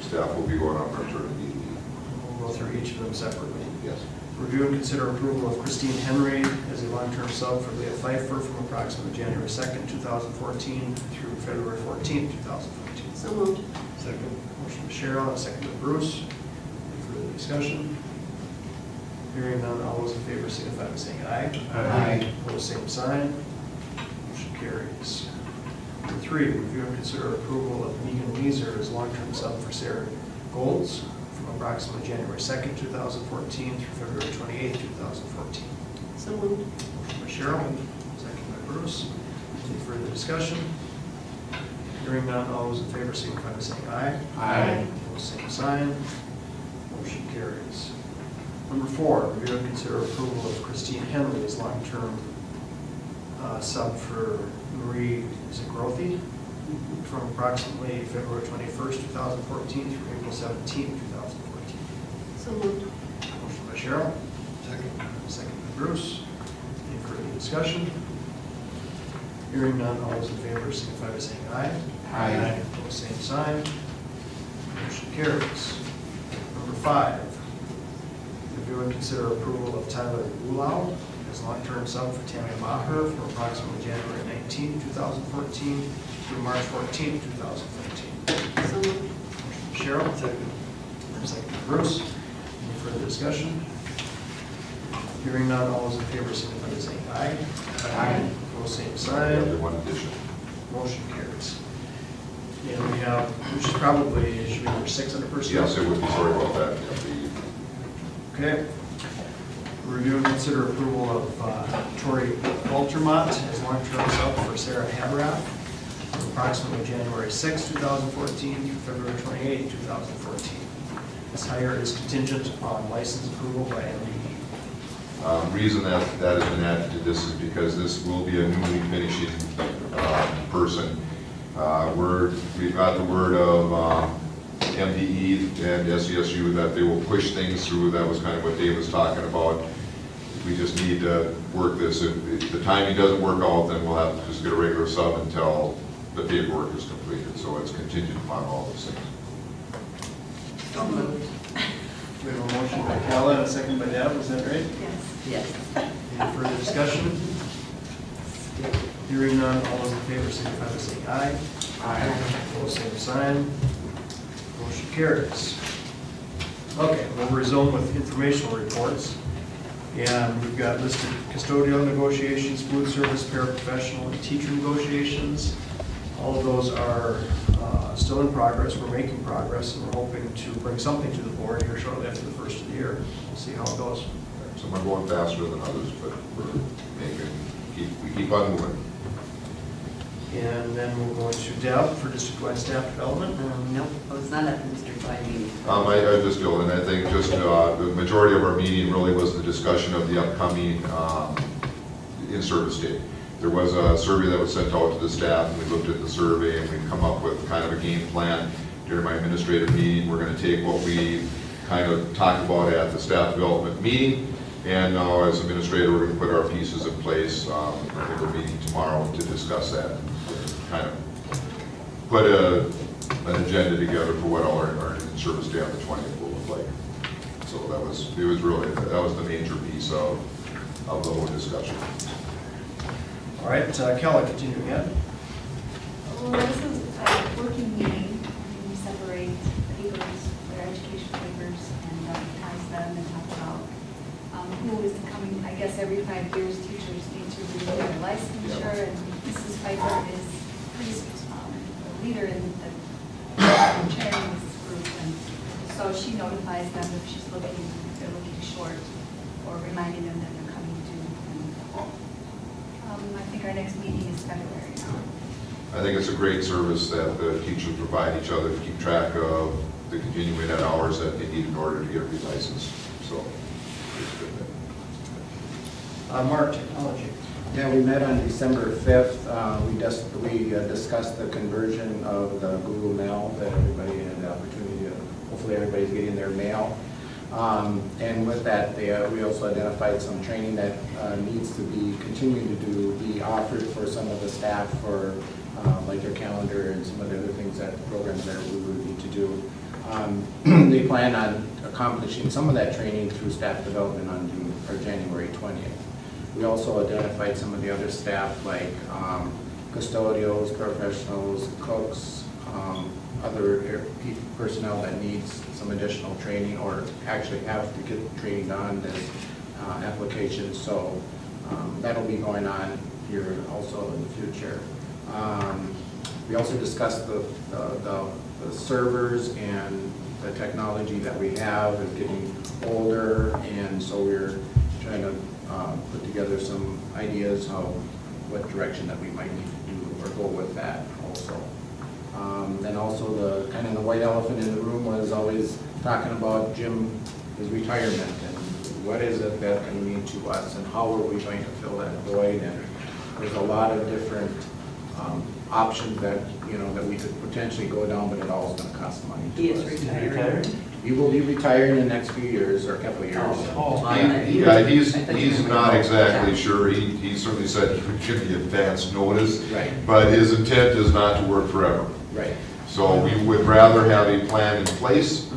staff will be going on maternity leave. we'll go through each of them separately. Yes. Review and consider approval of Christine Henry as a long-term sub for Leah Pfeiffer from approximately January 2nd, 2014 through February 14th, 2014. So moved. Second. Motion by Cheryl, and second by Bruce. Any further discussion? Hearing none, all those in favor signify by saying aye. Aye. Opposed, same sign. Motion carries. Number 3, review and consider approval of Megan Weezer as long-term sub for Sarah Golds from approximately January 2nd, 2014 through February 28th, 2014. So moved. Motion by Cheryl, second by Bruce. Any further discussion? Hearing none, all those in favor signify by saying aye. Aye. Opposed, same sign. Motion carries. Number 4, review and consider approval of Christine Henley as long-term sub for Marie Zagrothy from approximately February 21st, 2014 through April 17th, 2014. So moved. Motion by Cheryl. Second by Bruce. Any further discussion? Hearing none, all those in favor signify by saying aye. Aye. Opposed, same sign. Motion carries. Number 5, review and consider approval of Tyler Ulau as long-term sub for Tammy Maher from approximately January 19, 2014 through March 14, 2014. So moved. Cheryl? Second by Bruce. Any further discussion? Hearing none, all those in favor signify by saying aye. Aye. Opposed, same I sign. have the one addition. Motion carries. And we have, which is probably, should be number 6 under personnel. Yes, it would be, sorry about that. Okay. Review and consider approval of Tori Waltermont as long-term sub for Sarah Habrath from approximately January 6, 2014 through February 28, 2014. This hire is contingent upon license approval by MDE. Reason that has been added to this is because this will be a newly finishing person. We've got the word of MDE and SESU that they will push things through. That was kind of what Dave was talking about. We just need to work this. If the timing doesn't work out, then we'll have to just get a regular sub until the paperwork is completed. So it's contingent upon all those things. So moved. We have a motion by Kala and a second by Deb, is that right? Yes. Yes. Any further discussion? Hearing none, all those in favor signify by saying aye. Aye. Opposed, same sign. Motion carries. Okay, we'll resume with informational reports. And we've got listed custodial negotiations, food service, paraprofessional, and teacher negotiations. All of those are still in progress. We're making progress, and we're hoping to bring something to the board here shortly after the first of the year. We'll see how it goes. Some are going faster than others, but we keep on moving. And then we'll go into Deb for district-wide staff development. Nope, I was not at the district-wide meeting. I just feel, and I think just the majority of our meeting really was the discussion of the upcoming in-service date. There was a survey that was sent out to the staff, and we looked at the survey, and we've come up with kind of a game plan. During my administrative meeting, we're going to take what we kind of talked about at the staff development meeting, and now as administrator, we're going to put our pieces in place. I think we're meeting tomorrow to discuss that, kind of put an agenda together for what our in-service day on the 20th will look like. So that was the major piece of the whole discussion. All right, Kelly, continue again. Well, this is a working meeting. We separate papers, their education papers, and advertise them and talk about who is coming. I guess every 5 years, teachers need to renew their licensure, and Mrs. Pfeiffer is a leader in chairing this group, and so she notifies them if they're looking short, or reminding them that they're coming due. I think our next meeting is February now. I think it's a great service that the teachers provide each other to keep track of the continuing ed hours that they need in order to get relicensed, so. it's good. Mark, technology. Yeah, we met on December 5th. We discussed the conversion of the Google Mail, that everybody had the opportunity to, hopefully everybody's getting their mail. And with that, we also identified some training that needs to be continued to be offered for some of the staff for like their calendar and some of the other things, that programs that we would need to do. They plan on accomplishing some of that training through staff development on January 20th. We also identified some of the other staff like custodials, professionals, cooks, other personnel that needs some additional training or actually have to get training on this application. So that'll be going on here also in the future. We also discussed the servers and the technology that we have is getting older, and so we're trying to put together some ideas what direction that we might need to do or go with that also. And also the kind of the white elephant in the room was always talking about Jim's retirement and what is it that can mean to us and how are we going to fill that void. And there's a lot of different options that that we could potentially go down, but it all is going to cost money to us. He is retired. He will be retiring in the next few years or a couple of years. Yeah, he's not exactly sure. He certainly said he would give the advance notice. Right. But his intent is not to work forever. Right. So we would rather have a plan in place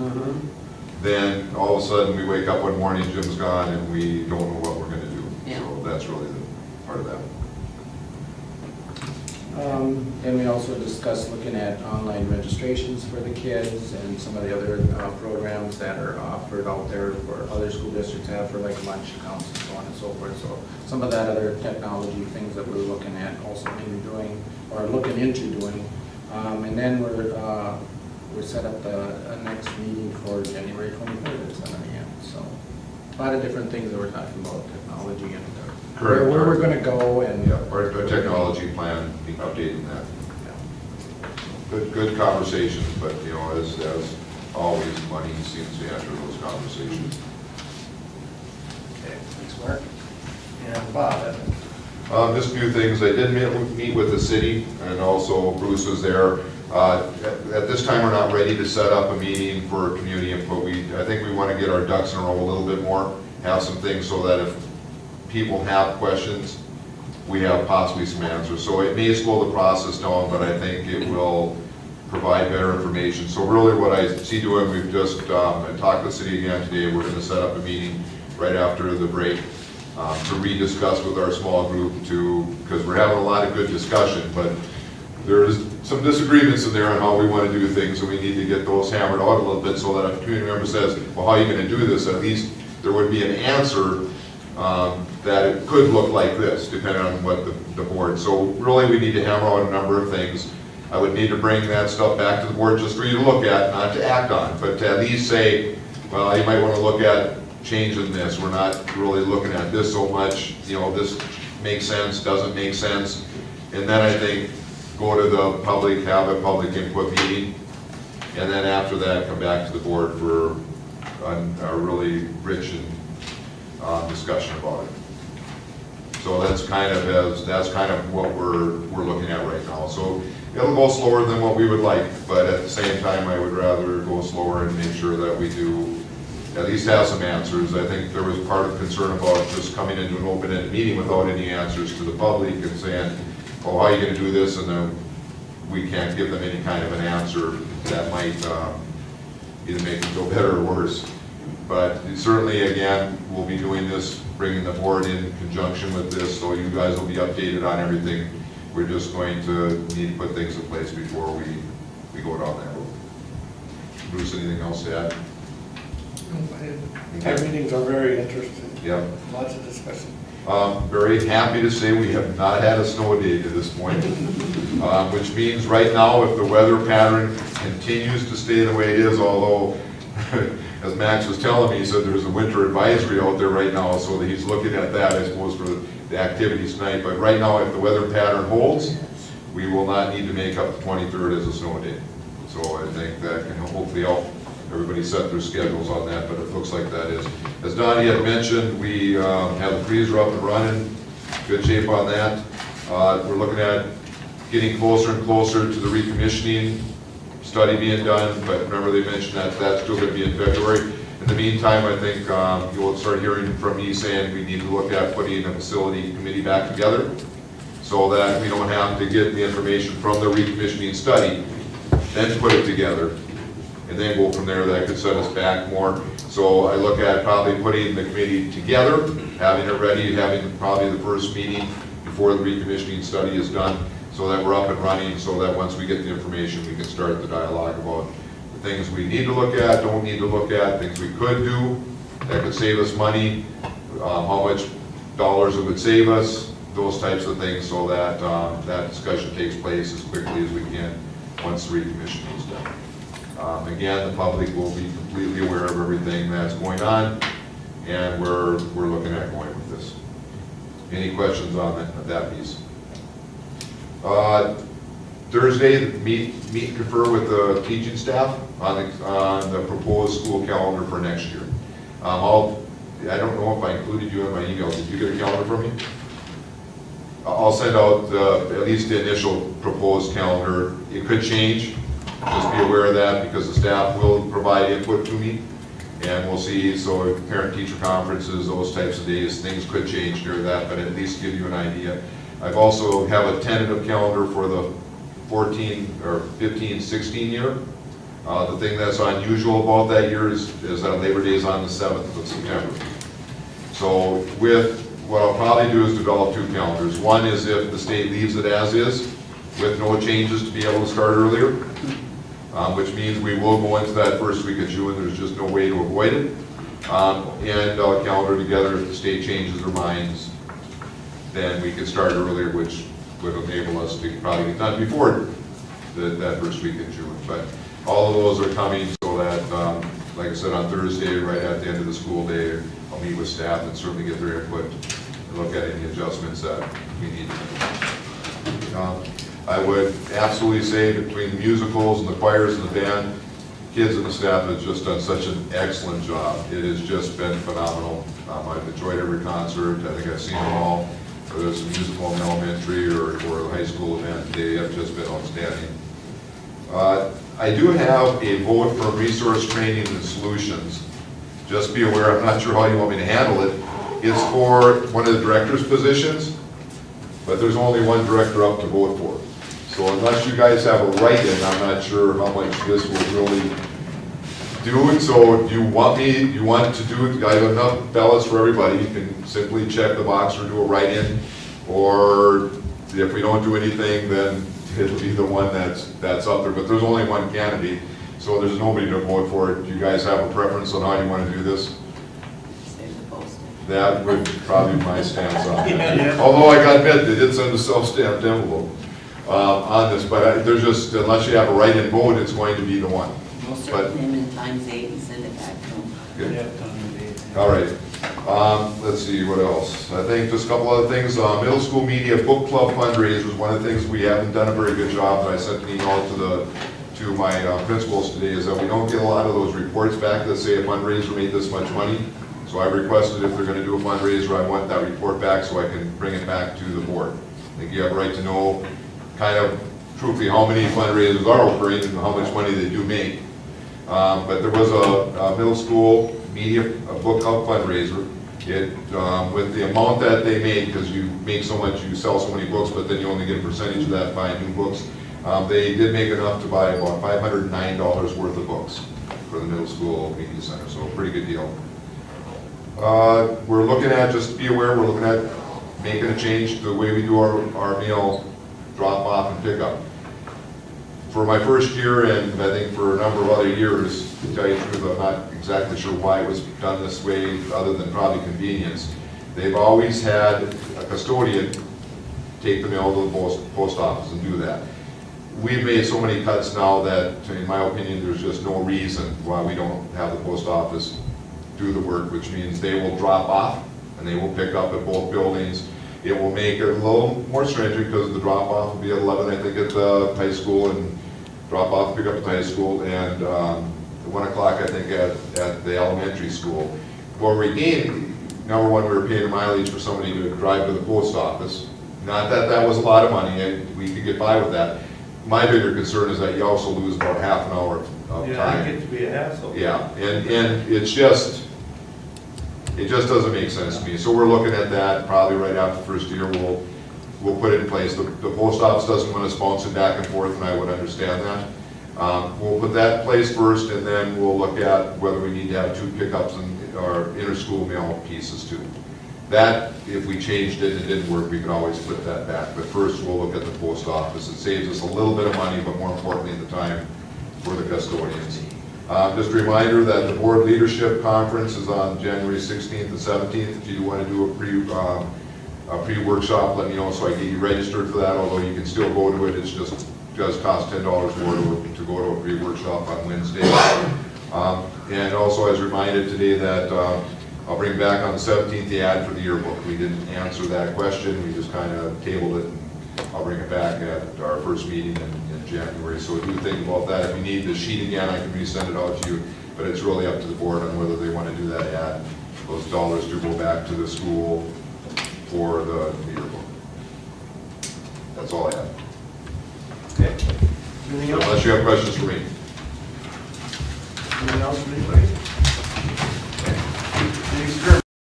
than all of a sudden we wake up one morning, Jim's gone, and we don't know what we're going to do. Yeah. So that's really the part of that. And we also discussed looking at online registrations for the kids and some of the other programs that are offered out there for other school districts have for like lunch accounts and so on and so forth. So some of that other technology things that we're looking at also maybe doing or looking into doing. And then we're set up the next meeting for January 23rd at 7 a.m. So a lot of different things that we're talking about, technology and where we're going to go and our technology plan, updating that. Good conversations, but as always, money seems to enter those conversations. Okay, thanks, Mark. And Bob. Just a few things. I did meet with the city, and also Bruce was there. At this time, we're not ready to set up a meeting for community input. I think we want to get our ducks in a row a little bit more, have some things so that if people have questions, we have possibly some answers. So it may slow the process down, but I think it will provide better information. So really what I see doing, we've just talked to the city again today. We're going to set up a meeting right after the break to rediscuss with our small group because we're having a lot of good discussion, but there's some disagreements in there on how we want to do things, so we need to get those hammered out a little bit so that if a community member says, well, how are you going to do this? At least there would be an answer that it could look like this, depending on what the board. So really, we need to hammer out a number of things. I would need to bring that stuff back to the board just for you to look at, not to act on, but to at least say, well, you might want to look at changing this. We're not really looking at this so much. This makes sense, doesn't make sense. And then I think go to the public, have a public input meeting, and then after that, come back to the board for a really rich and discussion about it. So that's kind of what we're looking at right now. So it'll go slower than what we would like, but at the same time, I would rather go slower and make sure that we do at least have some answers. I think there was part of concern about just coming into an open-ended meeting without any answers to the public and saying, oh, how are you going to do this? And then we can't give them any kind of an answer that might either make them feel better or worse. But certainly, again, we'll be doing this, bringing the board in conjunction with this, so you guys will be updated on everything. We're just going to need to put things in place before we go down that road. Bruce, anything else to add? Our meetings are very interesting. Yep. Lots of discussion. Very happy to say we have not had a snow day to this point, which means right now, if the weather pattern continues to stay the way it is, although, as Max was telling me, he said there's a winter advisory out there right now, so that he's looking at that, I suppose, for the activities tonight. But right now, if the weather pattern holds, we will not need to make up the 23rd as a snow day. So I think that can hopefully help everybody set their schedules on that, but it looks like that is. As Donnie had mentioned, we have the freezer up and running, good shape on that. We're looking at getting closer and closer to the recommissioning study being done, but remember they mentioned that that's still going to be in February. In the meantime, I think you'll start hearing from me saying we need to look at putting a facility committee back together so that we don't have to get the information from the recommissioning study, then put it together, and then go from there. That could set us back more. So I look at probably putting the committee together, having it ready, having probably the first meeting before the recommissioning study is done, so that we're up and running, so that once we get the information, we can start the dialogue about the things we need to look at, don't need to look at, things we could do that could save us money, how much dollars it would save us, those types of things, so that that discussion takes place as quickly as we can once the recommissioning is done. Again, the public will be completely aware of everything that's going on, and we're looking at going with this. Any questions on that piece? Thursday, meet and confer with the teaching staff on the proposed school calendar for next year. I don't know if I included you in my email. Did you get a calendar from me? I'll send out at least the initial proposed calendar. It could change. Just be aware of that because the staff will provide input to me, and we'll see. So parent-teacher conferences, those types of days, things could change during that, but at least give you an idea. I've also have a tentative calendar for the 14 or 15, 16 year. The thing that's unusual about that year is that Labor Day is on the 7th of September. So what I'll probably do is develop two calendars. One is if the state leaves it as is, with no changes to be able to start earlier, which means we will go into that first week of June. There's just no way to avoid it. And I'll calendar together if the state changes their minds, then we can start earlier, which would enable us to probably get done before that first week in June. But all of those are coming so that, like I said, on Thursday, right at the end of the school day, I'll meet with staff and certainly get their input and look at any adjustments that we need. I would absolutely say between the musicals and the choirs and the band, kids and the staff have just done such an excellent job. It has just been phenomenal. I've enjoyed every concert. I think I've seen them all, whether it's a musical in elementary or a high school event. They have just been outstanding. I do have a vote for resource training and solutions. Just be aware, I'm not sure how you want me to handle it. It's for one of the director's positions, but there's only one director up to vote for. So unless you guys have a write-in, I'm not sure how much this will really do it. So do you want to do it? I have enough ballots for everybody. You can simply check the box or do a write-in. Or if we don't do anything, then it'll be the one that's up there. But there's only one candidate, so there's nobody to vote for it. Do you guys have a preference on how you want to do this? That would probably be my stance on it. Although I gotta admit, they did send a self-stamped envelope on this, but there's just, unless you have a write-in vote, it's going to be the one. We'll search them in times 8 and send it back to them. Good. All right. Let's see, what else? I think just a couple other things. Middle school media book club fundraisers, one of the things we haven't done a very good job, and I sent an email to my principals today, is that we don't get a lot of those reports back that say a fundraiser made this much money. So I requested if they're going to do a fundraiser, I want that report back so I can bring it back to the board. I think you have a right to know kind of truthfully how many fundraisers are occurring and how much money they do make. But there was a middle school media book club fundraiser. With the amount that they made, because you make so much, you sell so many books, but then you only get a percentage of that buying new books. They did make enough to buy about $509 worth of books for the middle school media center, so a pretty good deal. We're looking at, just to be aware, we're looking at making a change to the way we do our meal drop off and pick up. For my first year, and I think for a number of other years, to tell you the truth, I'm not exactly sure why it was done this way, other than probably convenience. They've always had a custodian take the mail to the post office and do that. We've made so many cuts now that, in my opinion, there's just no reason why we don't have the post office do the work, which means they will drop off and they will pick up at both buildings. It will make it a little more stringent because the drop off will be at 11, I think, at the high school, and drop off, pick up at the high school, and 1 o'clock, I think, at the elementary school. What we gained, number one, we were paying mileage for somebody to drive to the post office. Not that that was a lot of money, and we could get by with that. My bigger concern is that you also lose about half an hour of Yeah, time. it gets to be a hassle. Yeah, and it just doesn't make sense to me. So we're looking at that, probably right after the first year, we'll put it in place. The post office doesn't want us bouncing back and forth, and I would understand that. We'll put that in place first, and then we'll look at whether we need to have 2 pickups in our inter-school mail pieces too. That, if we changed it and it didn't work, we could always flip that back. But first, we'll look at the post office. It saves us a little bit of money, but more importantly, the time for the custodians. Just a reminder that the board leadership conference is on January 16th and 17th. If you want to do a pre-workshop, let me know so I get you registered for that, although you can still go to it. It's just does cost $10 more to go to a pre-workshop on Wednesday. And also, I was reminded today that I'll bring back on the 17th the ad for the yearbook. We didn't answer that question. We just kind of tabled it, and I'll bring it back at our first meeting in January. So do think about that. If you need the sheet again, I can resend it out to you, but it's really up to the board on whether they want to do that ad, those dollars to go back to the school for the yearbook. That's all I have. Okay. Anything else? Unless you have questions for me. Anything else from anybody?